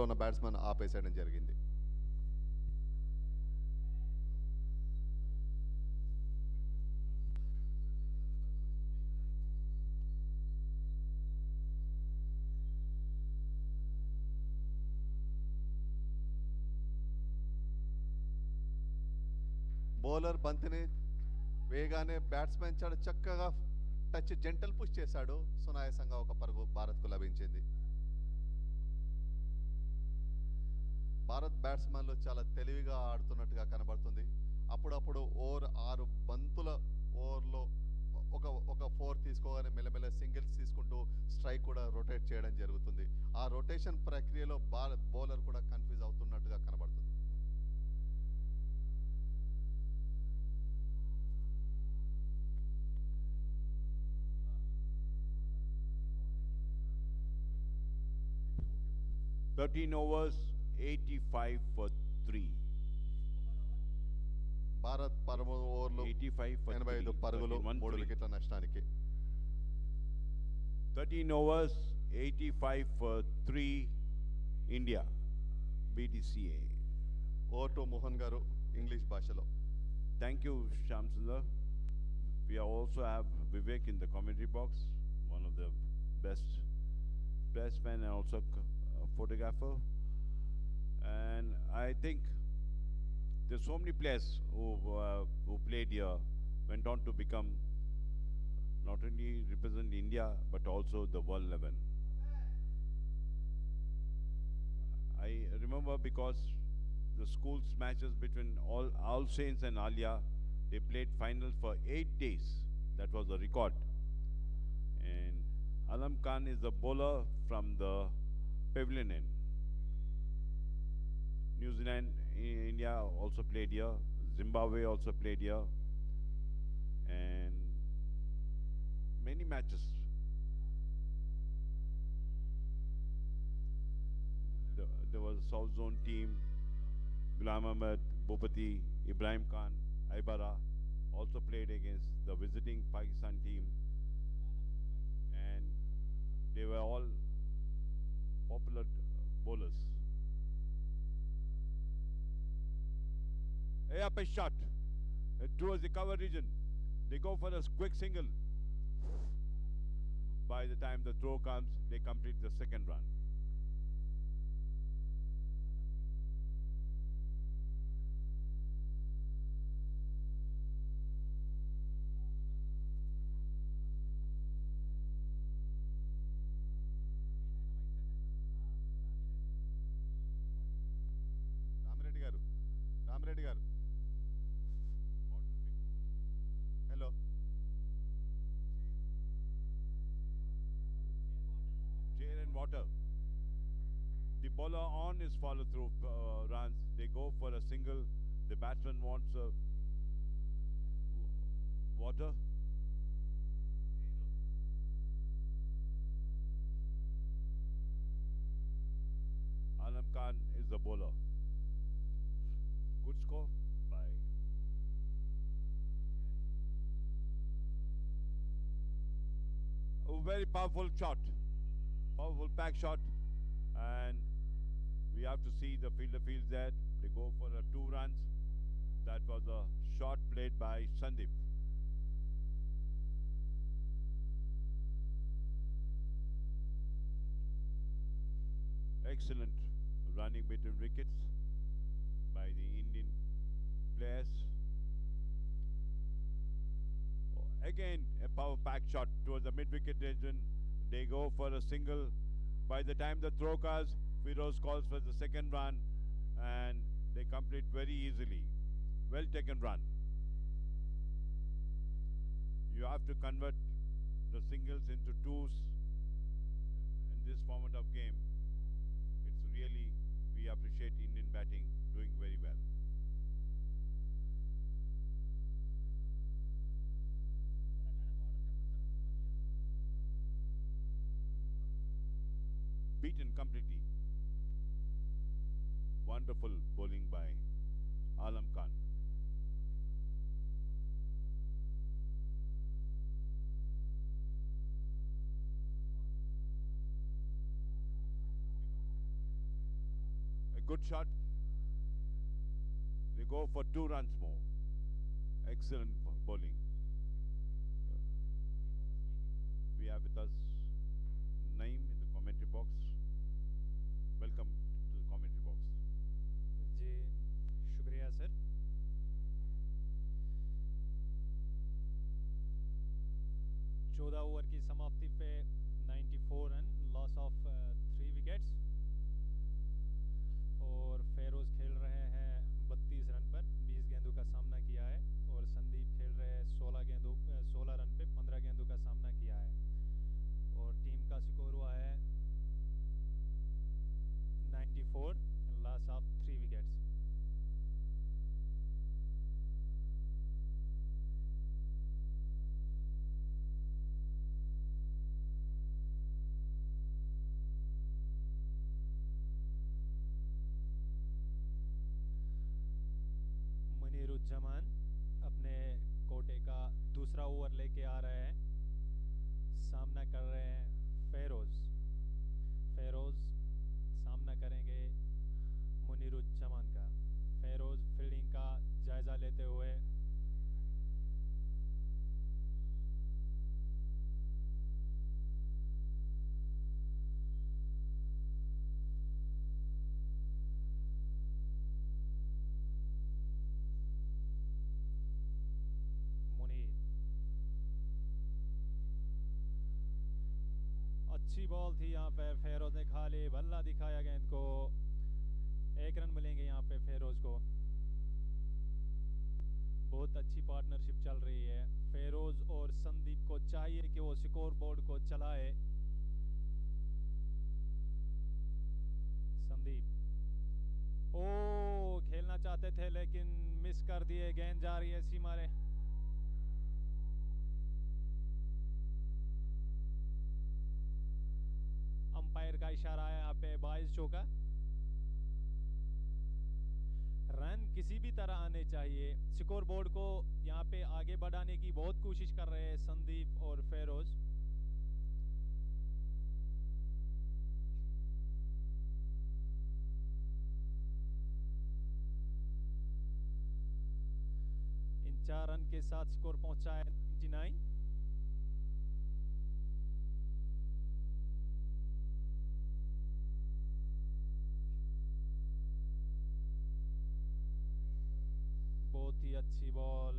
ఉన్న బ్యాట్స్మెన్ ఆపేసేయడం జరిగింది. బౌలర్ బంతిని వేగానే బ్యాట్స్మెన్ చాలా చక్కగా జెంటల్ పుష్ చేశాడు. సునాయాసంగా ఒక పరుగు భారత్కు లభించింది. భారత్ బ్యాట్స్మెన్లు చాలా తెలివిగా ఆడుతున్నట్టుగా కనబడుతుంది. అప్పుడప్పుడు 6 బంతుల ఓవర్లో ఒక 4 తీసుకోగానే మెల్లమెల్ల సింగిల్స్ తీసుకుంటూ స్ట్రైక్ కూడా రొటేట్ చేయడం జరుగుతుంది. ఆ రొటేషన్ ప్రక్రియలో బౌలర్ కూడా కన్ఫ్యూజ్ అవుతున్నట్టుగా కనబడుతుంది. Thirteen overs, 85 for 3. భారత్ 13 ఓవర్లు 85 పరుగులు 3 వికెట్ల నష్టానికి. 13 overs, 85 for 3. India, BTCA. Over to Mohan గారు ఇంగ్లీష్ భాషలో. Thank you, Sham Sundar. We also have Vivek in the commentary box, one of the best batsmen and also photographer. And I think there's so many players who played here, went on to become not only represent India but also the world level. I remember because the school's matches between All Saints and Alia, they played finals for 8 days. That was the record. And Alam Khan is the bowler from the pavilion end. New Zealand, India also played here. Zimbabwe also played here. And many matches. There was a South Zone team, Ghulam Ahmed, Bhupati, Ibrahim Khan, Aibara also played against the visiting Pakistan team. And they were all popular bowlers. Hey, up a shot towards the cover region. They go for a quick single. By the time the throw comes, they complete the second run. Ramireddy garu. Hello. Chair and water. The bowler on his follow through runs. They go for a single. The batsman wants water. Alam Khan is the bowler. Good score by a very powerful shot, powerful pack shot, and we have to see the fielder fields there. They go for 2 runs. That was a shot played by Sandeep. Excellent running between wickets by the Indian players. Again, a power pack shot towards the mid-wicket region. They go for a single. By the time the throw comes, Firoz calls for the second run and they complete very easily. Well taken run. You have to convert the singles into twos in this format of game. It's really, we appreciate Indian batting doing very well. Beaten completely. Wonderful bowling by Alam Khan. A good shot. They go for 2 runs more. Excellent bowling. We have with us Naeem in the commentary box. Welcome to the commentary box. जी शुक्रिया sir. 14 over की समाप्ति पे 94 run, loss of 3 wickets और फेरोज खेल रहे हैं 32 run पर 20 गेंदों का सामना किया है और संदीप खेल रहे हैं 16 रन पे 15 गेंदों का सामना किया है और टीम का स्कोर हुआ है 94, लॉस ऑफ 3 विकेट्स. मुनीरुज्जमान अपने कोटे का दूसरा ओवर लेके आ रहे हैं. सामना कर रहे हैं फेरोज सामना करेंगे मुनीरुज्जमान का. फेरोज फील्डिंग का जायजा लेते हुए मुनीर अच्छी बॉल थी यहाँ पे, फेरोज ने खा ली, बल्ला दिखाया गेंद को, 1 रन मिलेंगे यहाँ पे फेरोज को। बहुत अच्छी पार्टनरशिप चल रही है। फेरोज और संदीप को चाहिए कि वो स्कोर बोर्ड को चलाए। संदीप ओ खेलना चाहते थे लेकिन मिस कर दिए, गेंद जा रही है सीमा रे। अंपायर का इशारा है यहाँ पे 22 चौका। रन किसी भी तरह आने चाहिए। स्कोर बोर्ड को यहाँ पे आगे बढ़ाने की बहुत कोशिश कर रहे हैं संदीप और फेरोज। इन 4 रन के साथ स्कोर पहुंचा है 99। बहुत ही अच्छी बॉल।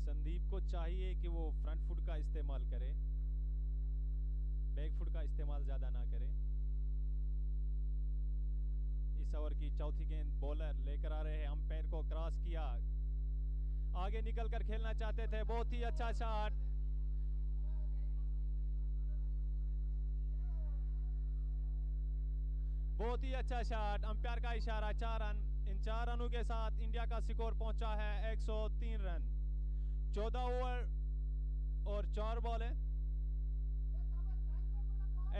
संदीप को चाहिए कि वो फ्रंट फुट का इस्तेमाल करे, बैक फुट का इस्तेमाल ज्यादा ना करे। इस ओवर की चौथी गेंद बॉलर लेकर आ रहे हैं, अंपायर को क्रॉस किया, आगे निकलकर खेलना चाहते थे। बहुत ही अच्छा शॉट, बहुत ही अच्छा शॉट। अंपायर का इशारा 4 रन। इन 4 रनों के साथ इंडिया का स्कोर पहुंचा है 103 रन। 14 ओवर और 4 बॉल है,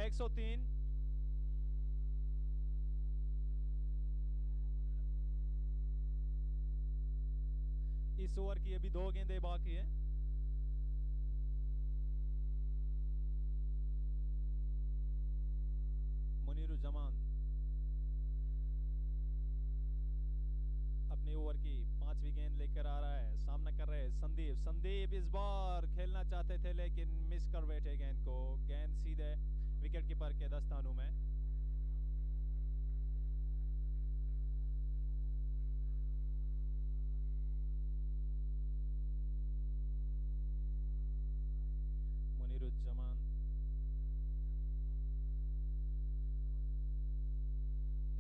103। इस ओवर की अभी 2 गेंदें बाकी है। मुनीरुज्जमान अपने ओवर की 5वीं गेंद लेकर आ रहा है, सामना कर रहे हैं संदीप। संदीप इस बार खेलना चाहते थे लेकिन मिस कर बैठे गेंद को। गेंद सीधे विकेट कीपर के दस्तानों में। मुनीरुज्जमान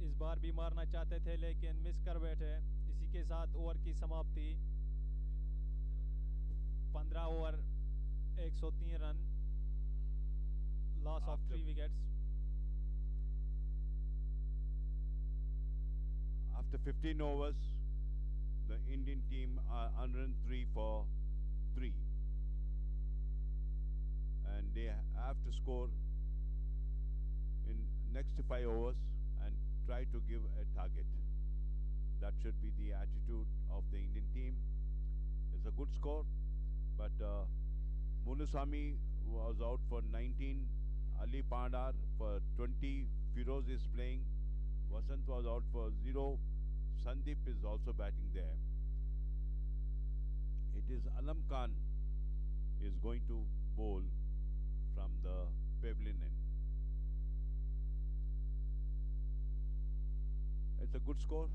इस बार भी मारना चाहते थे लेकिन मिस कर बैठे। इसी के साथ ओवर की समाप्ति। 15 over 103 run, loss of 3 wickets. After 15 overs, the Indian team are 103 for 3. And they have to score in next 5 overs and try to give a target. That should be the attitude of the Indian team. It's a good score, but Muluswamy was out for 19, Ali Pandar for 20, Firoz is playing, Vasant was out for 0, Sandeep is also batting there. It is Alam Khan is going to bowl from the pavilion end. It's a good score.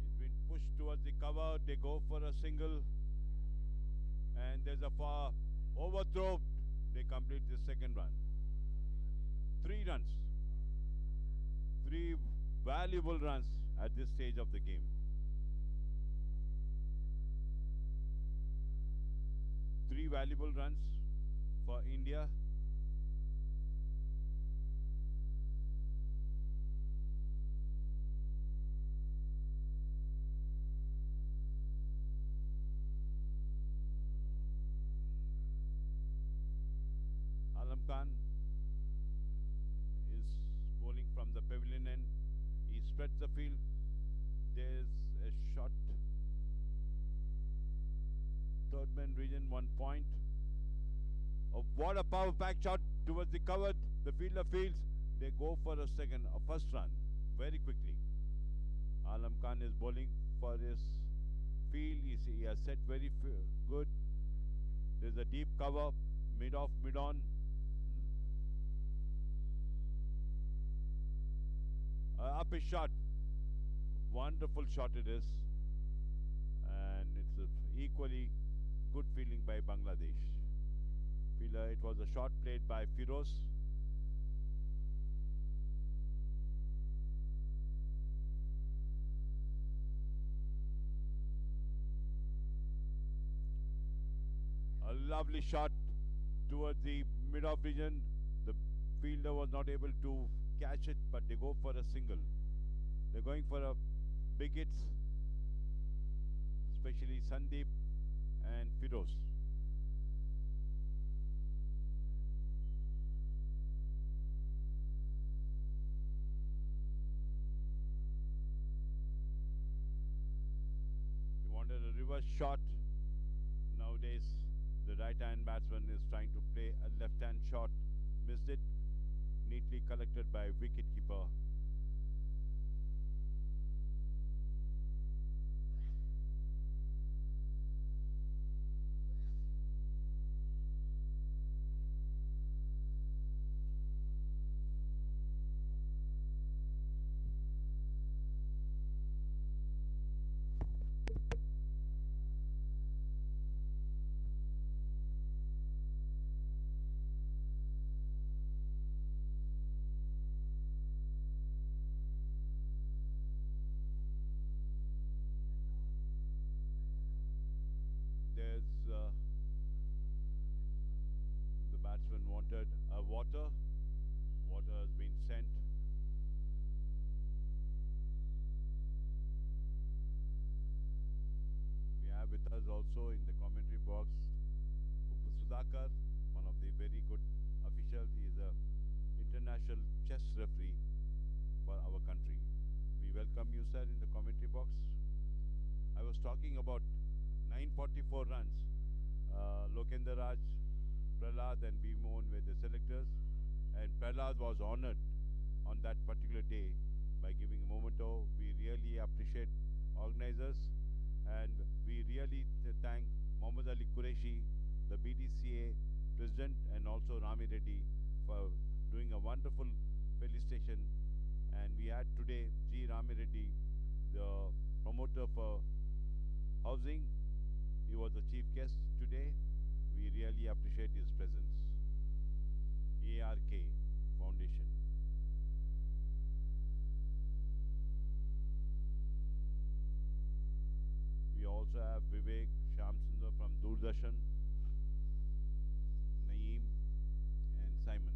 He's been pushed towards the cover. They go for a single, and there's a far overthrow. They complete the second run. 3 runs. 3 valuable runs at this stage of the game. 3 valuable runs for India. Alam Khan is bowling from the pavilion end. He spreads the field. There's a shot. Third man region 1 point. Oh, what a power pack shot towards the cover. The fielder fields. They go for a first run very quickly. Alam Khan is bowling for his field he has set very good. There's a deep cover, mid off, mid on. Up his shot. Wonderful shot it is. And it's a equally good feeling by Bangladesh. It was a shot played by Firoz. A lovely shot towards the mid-off region. The fielder was not able to catch it, but they go for a single. They're going for a big hits, especially Sandeep and Firoz. He wanted a reverse shot. Nowadays, the right-hand batsman is trying to play a left-hand shot. Missed it. Neatly collected by wicket-keeper. The batsman wanted a water. Water has been sent. We have with us also in the commentary box Upu Sudhakar, one of the very good officials. He is a international chess referee for our country. We welcome you, sir, in the commentary box. I was talking about 944 runs. Lokendra Raj, Prahlad and B. Mohan were the selectors, and Prahlad was honored on that particular day by giving a memento. We really appreciate organizers, and we really thank Mohammad Ali Qureshi, the BDCA president, and also Rami Reddy for doing a wonderful felicitation. And we had today G. Rami Reddy, the promoter for housing. He was the chief guest today. We really appreciate his presence. ARK Foundation. We also have Vivek Shamsundar from Doordarshan, Naeem and Simon.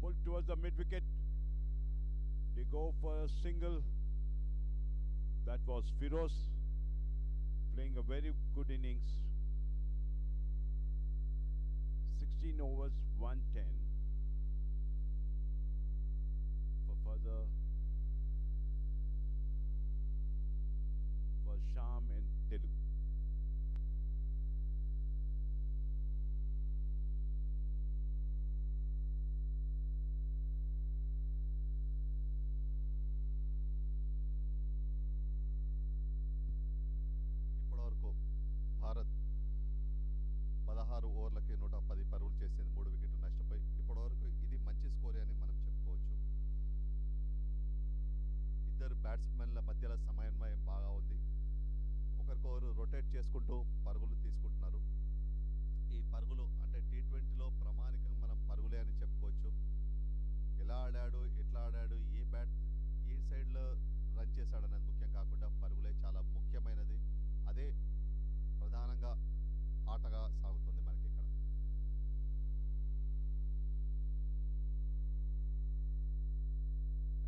Pulled towards the mid-wicket. They go for a single. That was Firoz playing a very good innings. 16 overs, 110. For Sham and Telugu. ఇప్పటివరకు భారత్ 16 ఓవర్లకి 110 పరుగులు చేసింది, 3 వికెట్లు నష్టపోయి. ఇప్పటివరకు ఇది మంచి స్కోరే అని మనం చెప్పుకోవచ్చు. ఇద్దరు బ్యాట్స్మెన్ల మధ్యలో సమన్వయం బాగా ఉంది. ఒకరికొకరు రొటేట్ చేసుకుంటూ పరుగులు తీసుకుంటున్నారు. ఈ పరుగులు అంటే T20లో ప్రామాణికంగా మనం పరుగులే అని చెప్పుకోవచ్చు. ఎలా ఆడాడు, ఎట్లా ఆడాడు, ఏ సైడ్లో రన్ చేశాడు అనేది ముఖ్యం కాకుండా పరుగులే చాలా ముఖ్యమైనది. అదే ప్రధానంగా ఆటగా సాగుతుంది మనకి ఇక్కడ.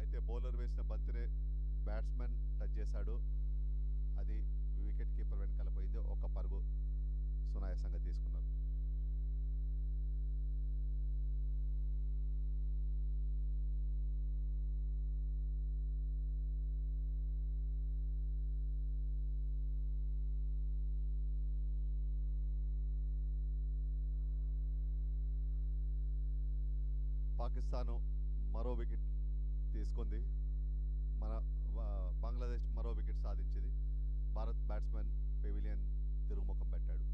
అయితే బౌలర్ వేసిన బంతినే బ్యాట్స్మెన్ టచ్ చేశాడు, అది వికెట్ కీపర్ వెనకాల పోయింది. ఒక పరుగు సునాయాసంగా తీసుకున్నారు. పాకిస్తాను మరో వికెట్ తీసుకుంది. బంగ్లాదేశ్ మరో వికెట్ సాధించింది. భారత్ బ్యాట్స్మెన్ పెవిలియన్ తిరుగుముఖం పెట్టాడు.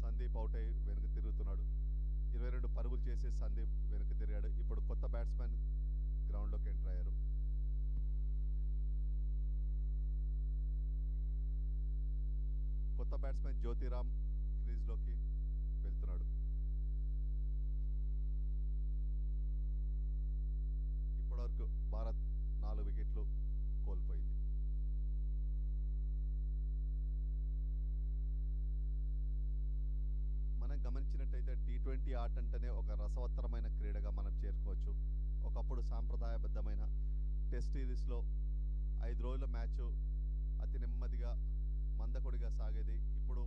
సందీప్ అవుట్ అయి వెనక్కి తిరుగుతున్నాడు. 22 పరుగులు చేసి సందీప్ వెనక్కి తిరిగాడు. ఇప్పుడు కొత్త బ్యాట్స్మెన్ గ్రౌండ్లోకి ఎంటర్ అయ్యారు. కొత్త బ్యాట్స్మెన్ జ్యోతిరామ్ క్రీజ్లోకి వెళ్తున్నాడు. ఇప్పటివరకు భారత్ 4 వికెట్లు కోల్పోయింది. మనం గమనించినట్టయితే T20 ఆట అంటేనే ఒక రసవత్తరమైన క్రీడగా మనం చేరుకోవచ్చు. ఒకప్పుడు సాంప్రదాయబద్ధమైన టెస్ట్ సిరీస్లో 5 రోజుల మ్యాచ్ అతి నెమ్మదిగా మందకొడిగా సాగేది. ఇప్పుడు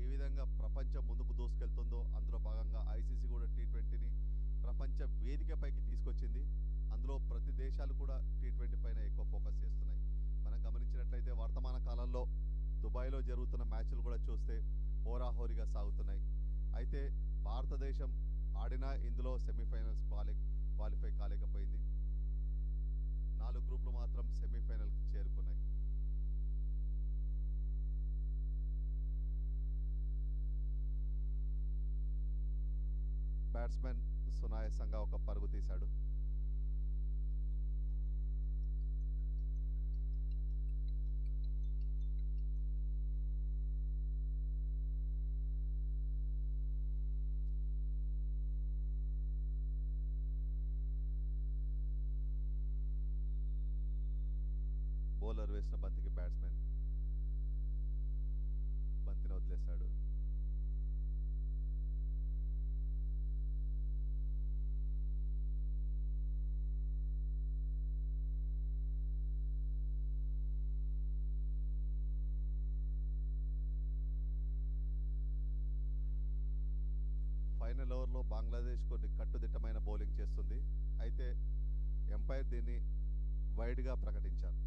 ఏ విధంగా ప్రపంచం ముందుకు దూసుకెళ్తుందో అందులో భాగంగా ఐసీసీ కూడా T20ని ప్రపంచ వేదికపైకి తీసుకొచ్చింది. అందులో ప్రతి దేశాలు కూడా T20 పైన ఎక్కువ ఫోకస్ చేస్తున్నాయి. మనం గమనించినట్లయితే వర్తమాన కాలంలో దుబాయ్లో జరుగుతున్న మ్యాచ్లు కూడా చూస్తే హోరాహోరీగా సాగుతున్నాయి. అయితే భారతదేశం ఆడినా ఇందులో సెమీఫైనల్స్ క్వాలిఫై కాలేకపోయింది. 4 గ్రూపులు మాత్రం సెమీఫైనల్కి చేరుకున్నాయి. బ్యాట్స్మెన్ సునాయాసంగా ఒక పరుగు తీశాడు. బౌలర్ వేసిన బంతికి బ్యాట్స్మెన్ బంతిని వదిలేశాడు. ఫైనల్ ఓవర్లో బంగ్లాదేశ్ కొన్ని కట్టుదిట్టమైన బౌలింగ్ చేస్తుంది. అయితే ఎంపైర్ దీన్ని వైడ్గా ప్రకటించారు.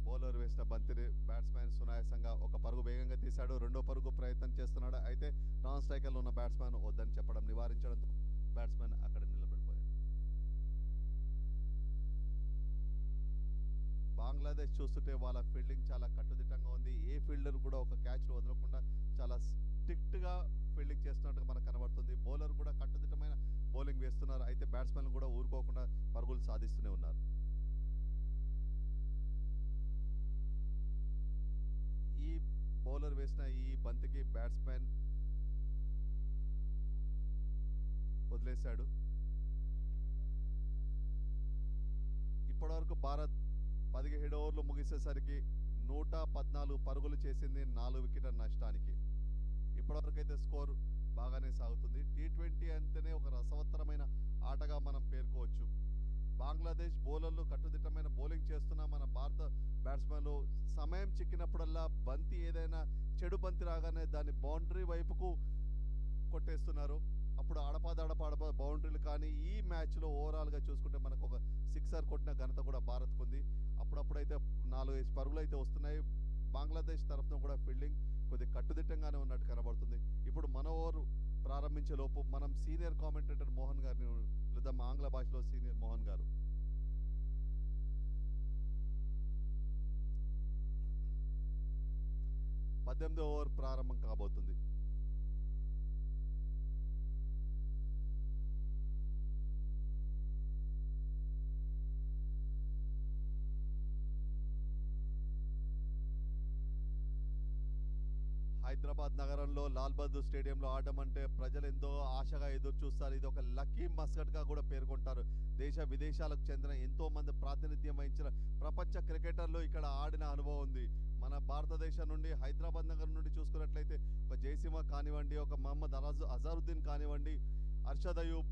బౌలర్ వేసిన బంతిని బ్యాట్స్మెన్ సునాయాసంగా ఒక పరుగు వేగంగా తీశాడు. రెండో పరుగు ప్రయత్నం చేస్తున్నాడు. అయితే నాన్ స్ట్రైకర్లో ఉన్న బ్యాట్స్మెన్ వద్దని చెప్పడం నివారించడంతో బ్యాట్స్మెన్ అక్కడ నిలబడిపోయాడు. బంగ్లాదేశ్ చూస్తుంటే వాళ్ళ ఫీల్డింగ్ చాలా కట్టుదిట్టంగా ఉంది. ఏ ఫీల్డర్ కూడా ఒక క్యాచ్లు వదలకుండా చాలా స్ట్రిక్ట్గా ఫీల్డింగ్ చేస్తున్నట్టుగా మనకు కనబడుతుంది. బౌలర్ కూడా కట్టుదిట్టమైన బౌలింగ్ వేస్తున్నారు. అయితే బ్యాట్స్మెన్లు కూడా ఊరుకోకుండా పరుగులు సాధిస్తూనే ఉన్నారు. ఈ బౌలర్ వేసిన ఈ బంతికి బ్యాట్స్మెన్ వదిలేశాడు. ఇప్పటివరకు భారత్ 17 ఓవర్లు ముగిసేసరికి 114 పరుగులు చేసింది, 4 వికెట్ల నష్టానికి. ఇప్పటివరకు అయితే స్కోర్ బాగానే సాగుతుంది. T20 అంటేనే ఒక రసవత్తరమైన ఆటగా మనం పేర్కోవచ్చు. బంగ్లాదేశ్ బౌలర్లు కట్టుదిట్టమైన బౌలింగ్ చేస్తున్న మన భారత బ్యాట్స్మెన్లు సమయం చిక్కినప్పుడల్లా బంతి ఏదైనా చెడు బంతి రాగానే దాన్ని బౌండరీ వైపుకు కొట్టేస్తున్నారు. అప్పుడు అడపాదడప బౌండరీలు. కానీ ఈ మ్యాచ్లో ఓవరాల్గా చూసుకుంటే మనకు ఒక 6 కొట్టిన ఘనత కూడా భారత్కు ఉంది. అప్పుడప్పుడైతే 4-5 పరుగులు అయితే వస్తున్నాయి. బంగ్లాదేశ్ తరఫున కూడా ఫీల్డింగ్ కొద్దిగా కట్టుదిట్టంగానే ఉన్నట్టు కనబడుతుంది. ఇప్పుడు మన ఓవర్ ప్రారంభించే లోపు మనం సీనియర్ కామెంటేటర్ మోహన్ గారిని లేదా ఆంగ్ల భాషలో సీనియర్ మోహన్ గారు 18వ ఓవర్ ప్రారంభం కాబోతుంది. హైదరాబాద్ నగరంలో లాల్ బహదూర్ స్టేడియంలో ఆడడం అంటే ప్రజలు ఎంతో ఆశగా ఎదురు చూస్తారు. ఇది ఒక లక్కీ మస్కట్గా కూడా పేర్కొంటారు. దేశ విదేశాలకు చెందిన ఎంతో మంది ప్రాతినిధ్యం వహించిన ప్రపంచ క్రికెటర్లు ఇక్కడ ఆడిన అనుభవం ఉంది. మన భారతదేశం నుండి హైదరాబాద్ నగరం నుండి చూసుకున్నట్లయితే ఒక జయసింహ కానివ్వండి, ఒక మహమ్మద్ అజారుద్దీన్ కానివ్వండి, అర్షద్ అయూబ్,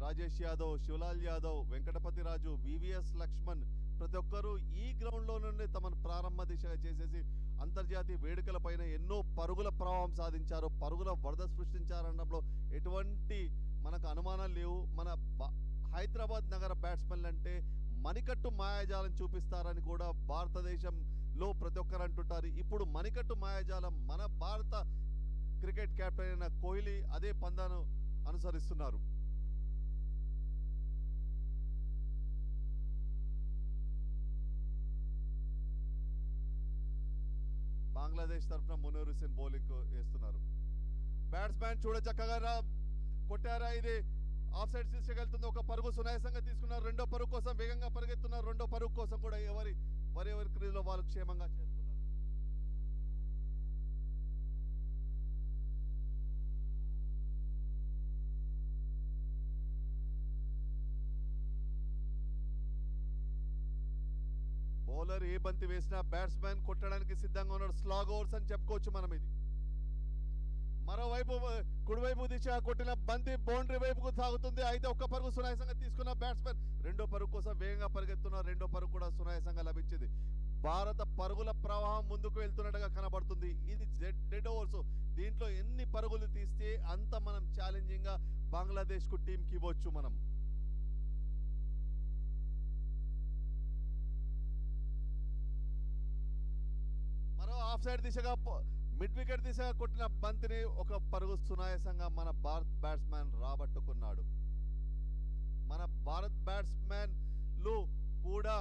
రాజేష్ యాదవ్, శివలాల్ యాదవ్, వెంకటపతి రాజు, వివిఎస్ లక్ష్మణ్ ప్రతి ఒక్కరూ ఈ గ్రౌండ్లో నుండి తమను ప్రారంభ దిశగా చేసేసి అంతర్జాతీయ వేడుకలపైన ఎన్నో పరుగుల ప్రభావం సాధించారు. పరుగుల వరద సృష్టించారనడంలో ఎటువంటి మనకు అనుమానాలు లేవు. మన హైదరాబాద్ నగర బ్యాట్స్మెన్లు అంటే మణికట్టు మాయాజాలం చూపిస్తారని కూడా భారతదేశంలో ప్రతి ఒక్కరు అంటుంటారు. ఇప్పుడు మణికట్టు మాయాజాలం మన భారత క్రికెట్ కెప్టెన్ అయిన కోహ్లీ అదే పందాను అనుసరిస్తున్నారు. బంగ్లాదేశ్ తరఫున మునీర్ హుస్సేన్ బౌలింగ్ వేస్తున్నారు. బ్యాట్స్మెన్ చూడ చక్కగా కొట్టారా, ఇది ఆఫ్ సైడ్ సిస్టర్కి వెళ్తుంది. ఒక పరుగు సునాయాసంగా తీసుకున్నారు. రెండో పరుగు కోసం వేగంగా పరిగెత్తున్నారు. రెండో పరుగు కోసం కూడా ఎవరి క్రీజ్లో వాళ్ళు క్షేమంగా చేరుకున్నారు. బౌలర్ ఏ బంతి వేసినా బ్యాట్స్మెన్ కొట్టడానికి సిద్ధంగా ఉన్నాడు. స్లాగ్ ఓవర్స్ అని చెప్పుకోవచ్చు మనం. ఇది మరోవైపు కుడివైపు దిశ కొట్టిన బంతి బౌండరీ వైపుకు సాగుతుంది. అయితే ఒక్క పరుగు సునాయాసంగా తీసుకున్న బ్యాట్స్మెన్ రెండో పరుగు కోసం వేగంగా పరిగెత్తున్నారు. రెండో పరుగు కూడా సునాయాసంగా లభించింది. భారత పరుగుల ప్రవాహం ముందుకు వెళ్తున్నట్టుగా కనబడుతుంది. ఇది డెడ్ ఓవర్స్. దీంట్లో ఎన్ని పరుగులు తీస్తే అంత మనం ఛాలెంజింగ్ గా బంగ్లాదేశ్ కు టీం కి ఇవ్వచ్చు మనం. మరో ఆఫ్ సైడ్ దిశగా మిడ్ వికెట్ దిశగా కొట్టిన బంతిని ఒక పరుగు సునాయాసంగా మన భారత్ బ్యాట్స్మెన్ రాబట్టుకున్నాడు. మన భారత్ బ్యాట్స్మెన్లు కూడా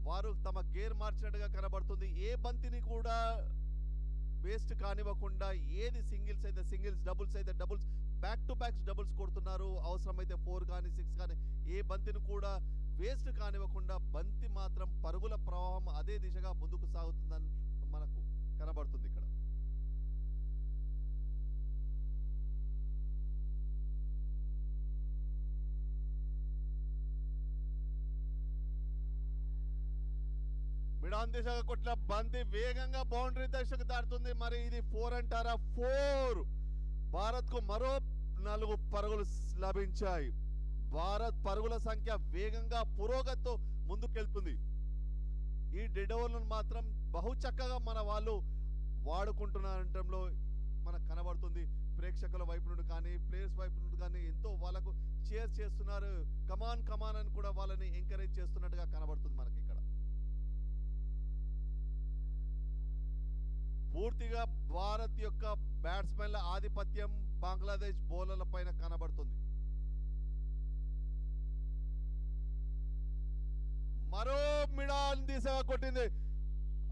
వారు తమ గేర్ మార్చినట్టుగా కనబడుతుంది. ఏ బంతిని కూడా వేస్ట్ కానివ్వకుండా, ఏది సింగిల్స్ అయితే సింగిల్స్, డబుల్స్ అయితే doubles, back to backs doubles కొడుతున్నారు. అవసరమైతే 4 కానీ 6 కానీ ఏ బంతిని కూడా వేస్ట్ కానివ్వకుండా బంతి మాత్రం పరుగుల ప్రవాహం అదే దిశగా ముందుకు సాగుతుందని మనకు కనబడుతుంది ఇక్కడ. మిడాన్ దిశగా కొట్టిన బంతి వేగంగా బౌండరీ దిశకు దాటుతుంది. మరి ఇది 4 అంటారా? 4. భారత్ కు మరో 4 పరుగులు లభించాయి. భారత్ పరుగుల సంఖ్య వేగంగా పురోగతితో ముందుకెళ్తుంది. ఈ డెడ్ ఓవర్లను మాత్రం బహు చక్కగా మన వాళ్ళు వాడుకుంటున్నారంటంలో మనకు కనబడుతుంది. ప్రేక్షకుల వైపు నుండి కానీ ప్లేయర్స్ వైపు నుండి కానీ ఎంతో వాళ్ళకు చేర్ చేస్తున్నారు. కమాన్ కమాన్ అని కూడా వాళ్ళని ఎంకరేజ్ చేస్తున్నట్టుగా కనబడుతుంది మనకి ఇక్కడ. పూర్తిగా భారత్ యొక్క బ్యాట్స్మెన్ల ఆధిపత్యం బంగ్లాదేశ్ బౌలర్ల పైన కనబడుతుంది. మరో మిడాన్ దిశగా కొట్టింది.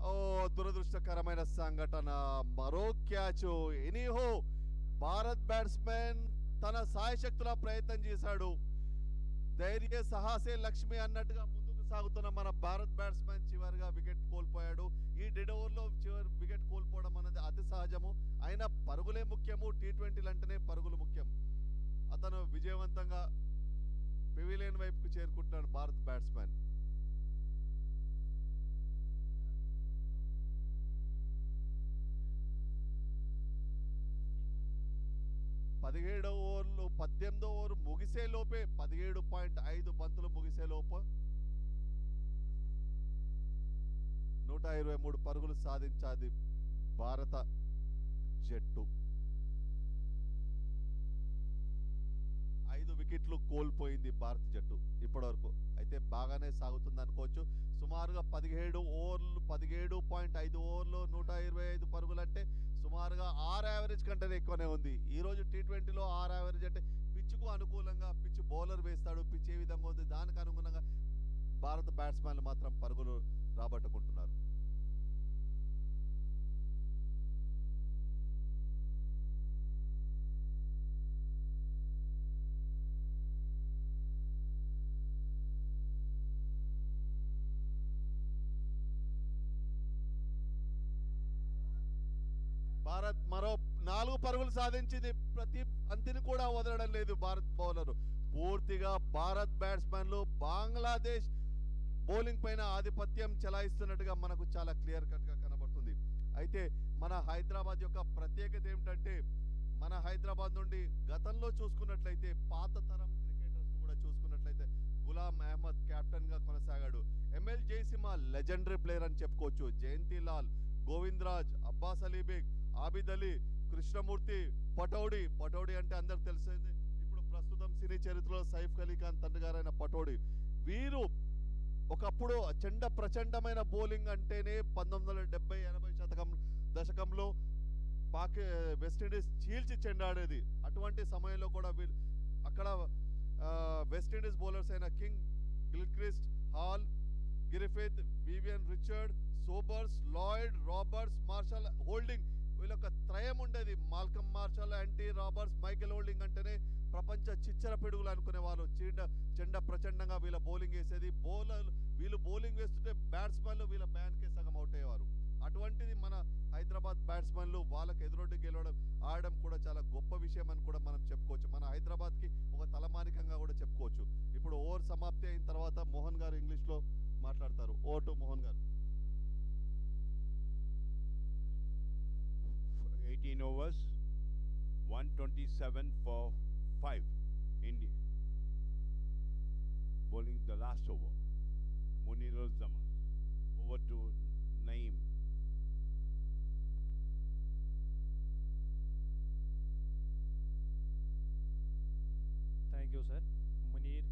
ఓ దురదృష్టకరమైన సంఘటన. మరో క్యాచ్. ఎనీహో భారత్ బ్యాట్స్మెన్ తన సాయశక్తుల ప్రయత్నం చేశాడు. ధైర్య సాహసే లక్ష్మి అన్నట్టుగా ముందుకు సాగుతున్న మన భారత్ బ్యాట్స్మెన్ చివరిగా వికెట్ కోల్పోయాడు. ఈ డెడ్ ఓవర్లో చివరి వికెట్ కోల్పోవడం అనేది అతి సహజము. అయినా పరుగులే ముఖ్యము. T20 అంటేనే పరుగులు ముఖ్యం. అతను విజయవంతంగా పెవిలియన్ వైపుకు చేరుకుంటున్నాడు భారత్ బ్యాట్స్మెన్. పదిహేడవ ఓవర్లు 18వ ఓవర్ ముగిసే లోపే 17.5 బంతులు ముగిసే లోపు 123 పరుగులు సాధించాది భారత జట్టు. 5 వికెట్లు కోల్పోయింది భారత జట్టు ఇప్పటివరకు. అయితే బాగానే సాగుతుంది అనుకోవచ్చు. సుమారుగా 17.5 ఓవర్లు 125 పరుగులు అంటే సుమారుగా 6 యావరేజ్ కంటే ఎక్కువనే ఉంది. ఈరోజు T20లో 6 యావరేజ్ అంటే పిచ్చుకు అనుకూలంగా పిచ్ బౌలర్ వేస్తాడు. పిచ్ ఏ విధంగా ఉంది దానికి అనుగుణంగా భారత బ్యాట్స్మెన్లు మాత్రం పరుగులు రాబట్టుకుంటున్నారు. భారత్ మరో 4 పరుగులు సాధించింది. ప్రతి అంతిని కూడా వదలడం లేదు భారత్ బౌలర్. పూర్తిగా భారత్ బ్యాట్స్మెన్లు బంగ్లాదేశ్ బౌలింగ్ పైన ఆధిపత్యం చెలాయిస్తున్నట్టుగా మనకు చాలా క్లియర్ కట్ గా కనబడుతుంది. అయితే మన హైదరాబాద్ యొక్క ప్రత్యేకత ఏమిటంటే, మన హైదరాబాద్ నుండి గతంలో చూసుకున్నట్లయితే పాత తరం క్రికెటర్స్ కూడా చూసుకున్నట్లయితే గులాం అహ్మద్ కెప్టెన్ గా కొనసాగాడు. ఎంఎల్ జయసింహ లెజెండరీ ప్లేయర్ అని చెప్పుకోవచ్చు. జయంతి లాల్, గోవిందరాజ్, అబ్బాస్ అలీ బేగ్, ఆబిద్ అలీ, కృష్ణమూర్తి, పటౌడి అంటే అందరికి తెలిసింది. ఇప్పుడు ప్రస్తుతం సినీ చరిత్రలో సైఫ్ అలీ ఖాన్ తండ్రి గారైన పటౌడి. వీరు ఒకప్పుడు ప్రచండమైన బౌలింగ్ అంటేనే 1970-80 దశకంలో వెస్టిండీస్ చీల్చి చెండాడేది. అటువంటి సమయంలో కూడా వీళ్ళు అక్కడ వెస్టిండీస్ బౌలర్స్ అయిన king Gilchrist, Hall, Griffith, Vivian Richard, Sobers, Lloyd, Roberts, Marshall, Holding, వీళ్ళొక త్రయం ఉండేది. Malcolm Marshall, Andy Roberts, Michael Holding అంటేనే ప్రపంచ చిచ్చర పిడుగులు అనుకునే వాళ్ళు. ప్రచండంగా వీళ్ళ బౌలింగ్ వేసేది. వీళ్ళు బౌలింగ్ వేస్తుంటే బ్యాట్స్మెన్లు వీళ్ళ బ్యాన్కే సగం అవుట్ అయ్యేవారు. అటువంటిది మన హైదరాబాద్ బ్యాట్స్మెన్లు వాళ్ళకి ఎదురొడ్డి ఆడడం కూడా చాలా గొప్ప విషయం అని కూడా మనం చెప్పుకోవచ్చు. మన హైదరాబాద్కి ఒక తలమానికంగా కూడా చెప్పుకోవచ్చు. ఇప్పుడు ఓవర్ సమాప్తి అయిన తర్వాత మోహన్ గారు ఇంగ్లీష్లో మాట్లాడతారు. ఓవర్ టు మోహన్ గారు. 18 overs, 127 for 5. India bowling the last over. Munirul Zaman. Over to Naeem. Thank you sir. Munir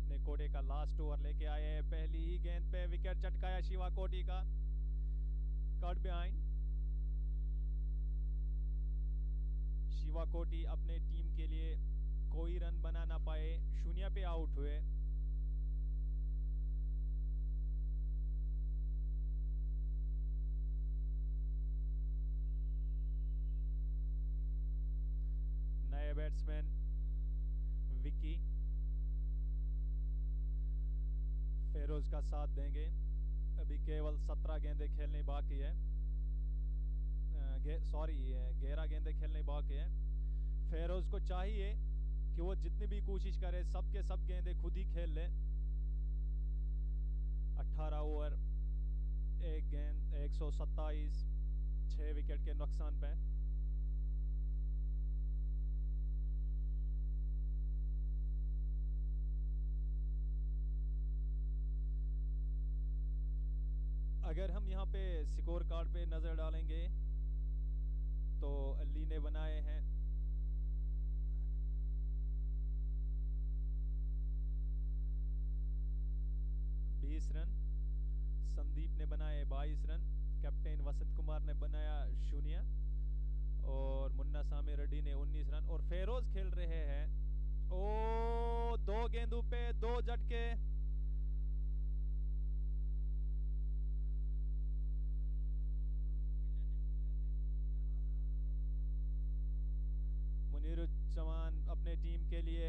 अपने कोटे का लास्ट ओवर लेके आए हैं. पहली ही गेंद पे विकेट चटकाया शिवा कोटी का. Cut behind. शिवा कोटी अपने टीम के लिए कोई रन बना ना पाए, 0 पे आउट हुए. नए बैट्समैन विकी फेरोज का साथ देंगे. अभी केवल 17 गेंदें खेलने बाकी है. 11 गेंदें खेलने बाकी है. फेरोज को चाहिए कि वो जितनी भी कोशिश करे सब के सब गेंदें खुद ही खेल ले. 18 ओवर 1 गेंद 127, 6 विकेट के नुकसान पे. अगर हम यहाँ पे स्कोर कार्ड पे नज़र डालेंगे तो अली ने बनाए हैं 20 रन, संदीप ने बनाए 22 रन, कैप्टन वसंत कुमार ने बनाया 0 और मुन्ना सामी रेड्डी ने 19 रन. और फेरोज खेल रहे हैं. ओ 2 गेंदों पे 2 झटके. मुनीरुज्जमान अपने टीम के लिए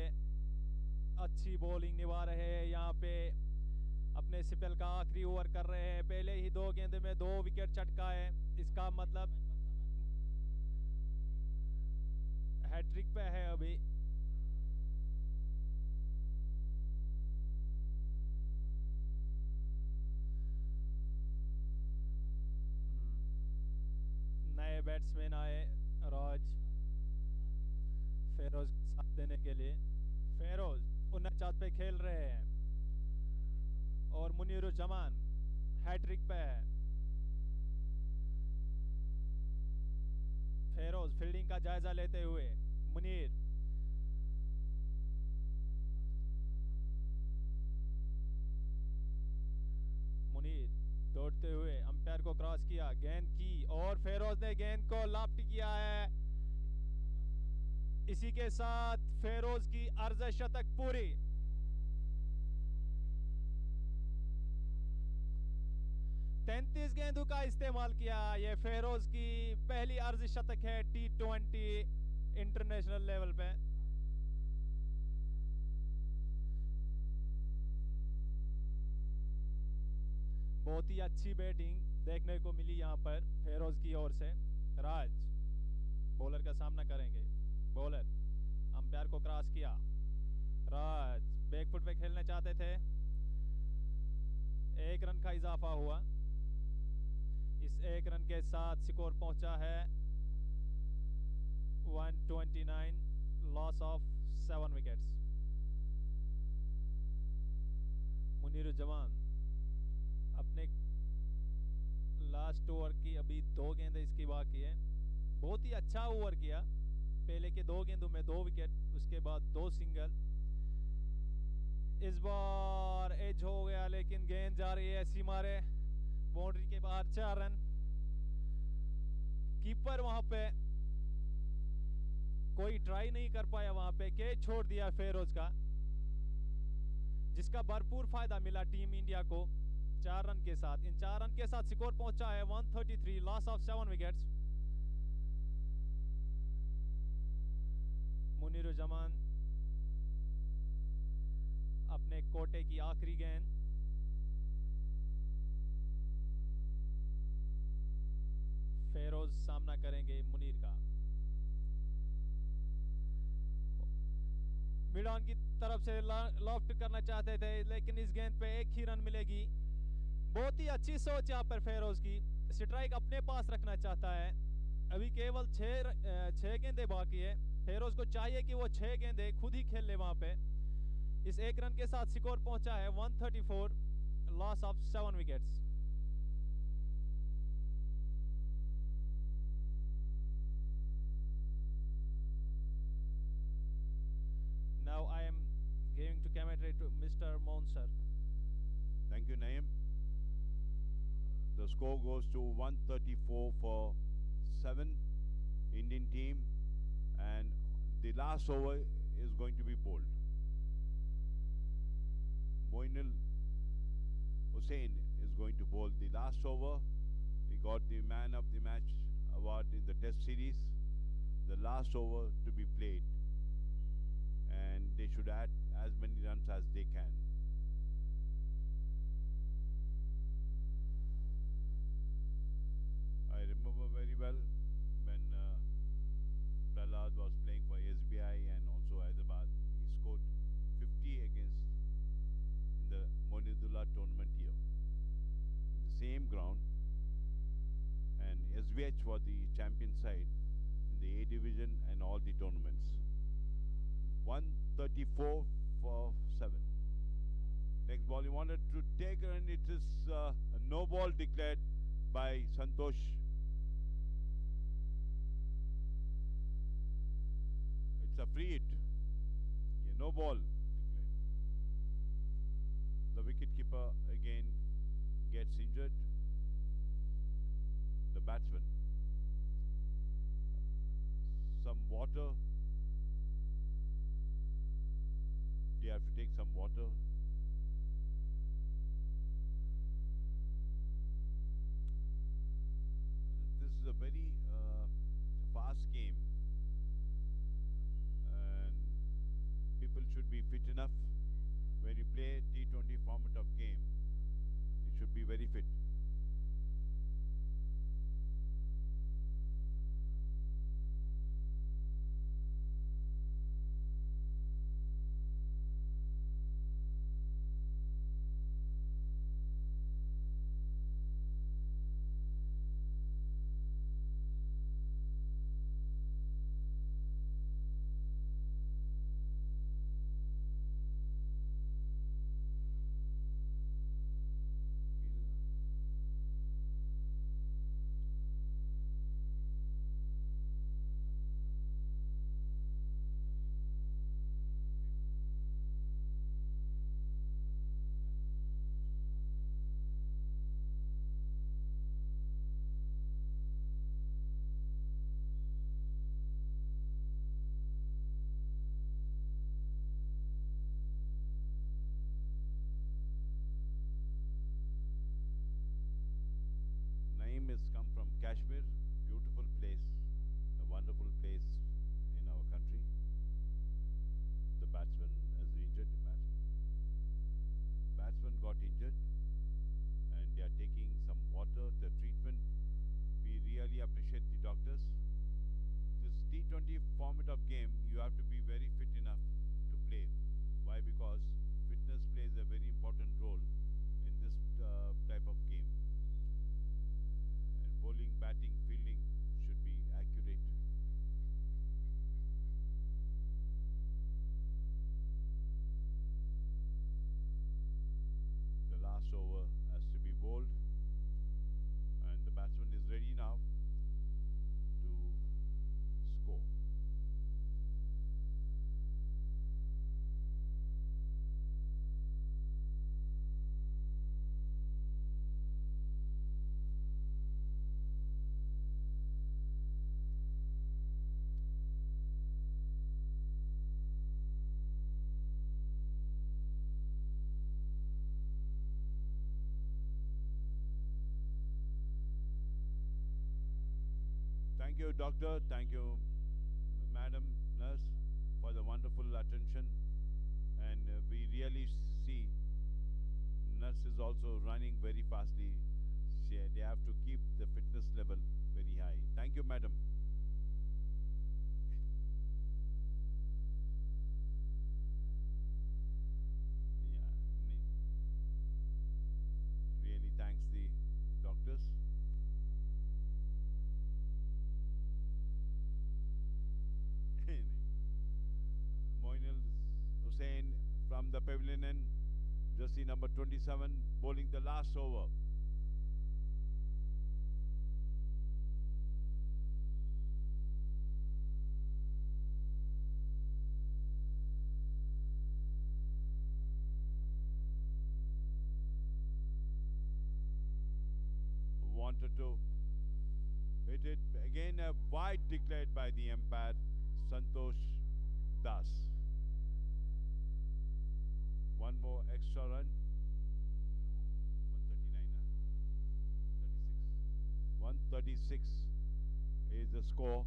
अच्छी बॉलिंग निभा रहे हैं. यहाँ पे अपने स्पेल का आखिरी ओवर कर रहे हैं. पहले ही 2 गेंद में 2 विकेट चटकाए. इसका मतलब हैट्रिक पे है अभी. नए बैट्समैन आए राज फेरोज साथ देने के लिए. फेरोज 49 पे खेल रहे हैं और मुनीरुज्जमान हैट्रिक पे है. फेरोज फील्डिंग का जायजा लेते हुए. मुनीर दौड़ते हुए अंपायर को क्रॉस किया, गेंद की और फेरोज ने गेंद को लाफ्ट किया है. इसी के साथ फेरोज की अर्ज शतक पूरी. 33 गेंदों का इस्तेमाल किया. ये फेरोज की पहली अर्ज शतक है T20 इंटरनेशनल लेवल पे. बहुत ही अच्छी बैटिंग देखने को मिली यहाँ पर फेरोज की ओर से. राज बॉलर का सामना करेंगे। बॉलर अंपायर को क्रॉस किया, राज बैकफुट पे खेलने चाहते थे, 1 रन का इजाफा हुआ। इस 1 रन के साथ स्कोर पहुंचा है 129, लॉस ऑफ 7 विकेट्स। मुनीरुज्जमान अपने लास्ट ओवर की अभी 2 गेंदें इसकी बाकी है। बहुत ही अच्छा ओवर किया, पहले के 2 गेंदों में 2 विकेट, उसके बाद 2 सिंगल। इस बार एज हो गया, लेकिन गेंद जा रही है ऐसी मारे बाउंड्री के बाहर। 4 रन। कीपर वहां पे कोई ट्राई नहीं कर पाया, वहां पे कैच छोड़ दिया फेरोज का, जिसका भरपूर फायदा मिला टीम इंडिया को 4 रन के साथ। इन 4 रन के साथ स्कोर पहुंचा है 133, लॉस ऑफ 7 विकेट्स। मुनीरुज्जमान अपने कोटे की आखिरी गेंद, फेरोज सामना करेंगे मुनीर का। मिड ऑन की तरफ से लॉफ्ट करना चाहते थे, लेकिन इस गेंद पे 1 ही रन मिलेगी। बहुत ही अच्छी सोच यहाँ पर फेरोज की, स्ट्राइक अपने पास रखना चाहता है। अभी केवल 6 गेंदें बाकी है। फेरोज को चाहिए कि वो 6 गेंदें खुद ही खेल ले वहां पे। इस 1 रन के साथ स्कोर पहुंचा है 134, loss of 7 wickets. Now I am giving to commentary to Mr. Mohan sir. Thank you, Naeem. The score goes to 134 for 7 Indian team, and the last over is going to be bowled. Moinul Hussain is going to bowl the last over. He got the man of the match award in the test series. The last over to be played, and they should add as many runs as they can. I remember very well when Prahlad was playing for SBI and also Hyderabad. He scored 50 against in the Moinudullah tournament year in the same ground, and SBH was the champion side in the A division and all the tournaments. 134 for 7. Next ball he wanted to take, and it is a no ball declared by Santosh. It's a free hit. Yeah, no ball declared. The wicket keeper again gets injured. The batsman. Some water. They have to take some water. This is a very fast game, and people should be fit enough. When you play T20 format of game, you should be very fit. Thank you, doctor. Thank you, madam nurse, for the wonderful attention. And we really see nurses also running very fastly. They have to keep the fitness level very high. Thank you, madam. Yeah, really thanks the doctors. Moinul Hussain from the pavilion end, jersey number 27, bowling the last over. Wanted to hit it again, a wide declared by the umpire Santosh Das. One more extra run. 136 is the score.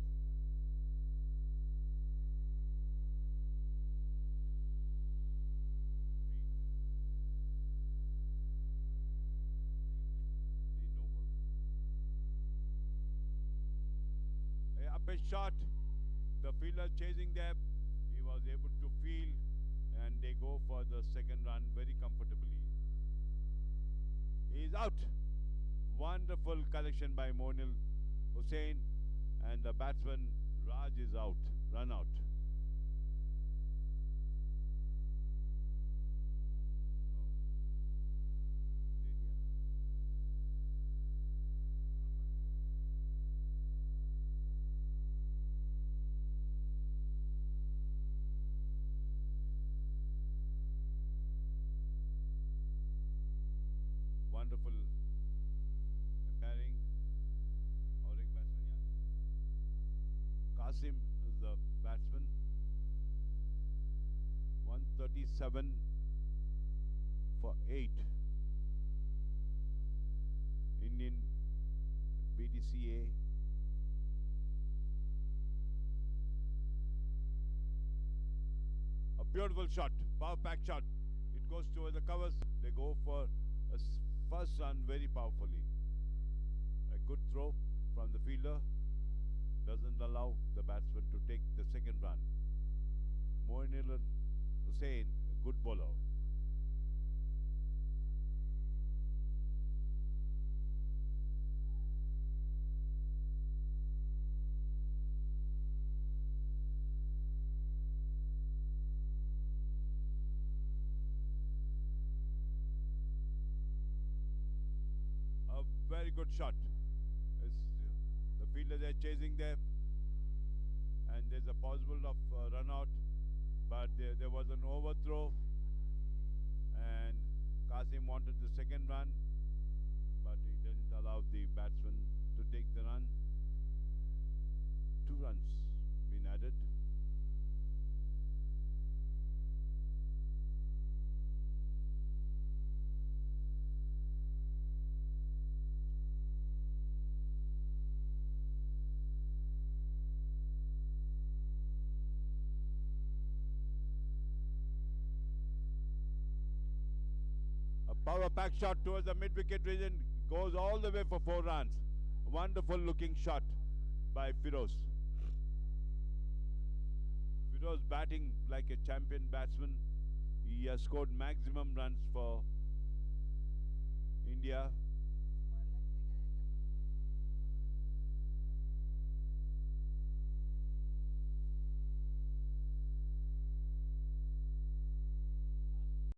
Up a shot, the fielder chasing them, he was able to field, and they go for the second run very comfortably. He is out. Wonderful collection by Moinul Hussain, and the batsman Raj is out, run out. Wonderful umpiring. Auric batsman, yeah. Qasim is the batsman. 137 for 8. Indian BDCA. A beautiful shot, power pack shot. It goes towards the covers. They go for a first run very powerfully. A good throw from the fielder doesn't allow the batsman to take the second run. Moinul Hussain, a good bowler. Very good shot. The fielder they're chasing there, and there's a possible of run out, but there was an overthrow, and Qasim wanted the second run, but he didn't allow the batsman to take the run. 2 runs been added. Power pack shot towards the mid-wicket region, goes all the way for 4 runs. Wonderful looking shot by Firoz. Firoz batting like a champion batsman. He has scored maximum runs for India.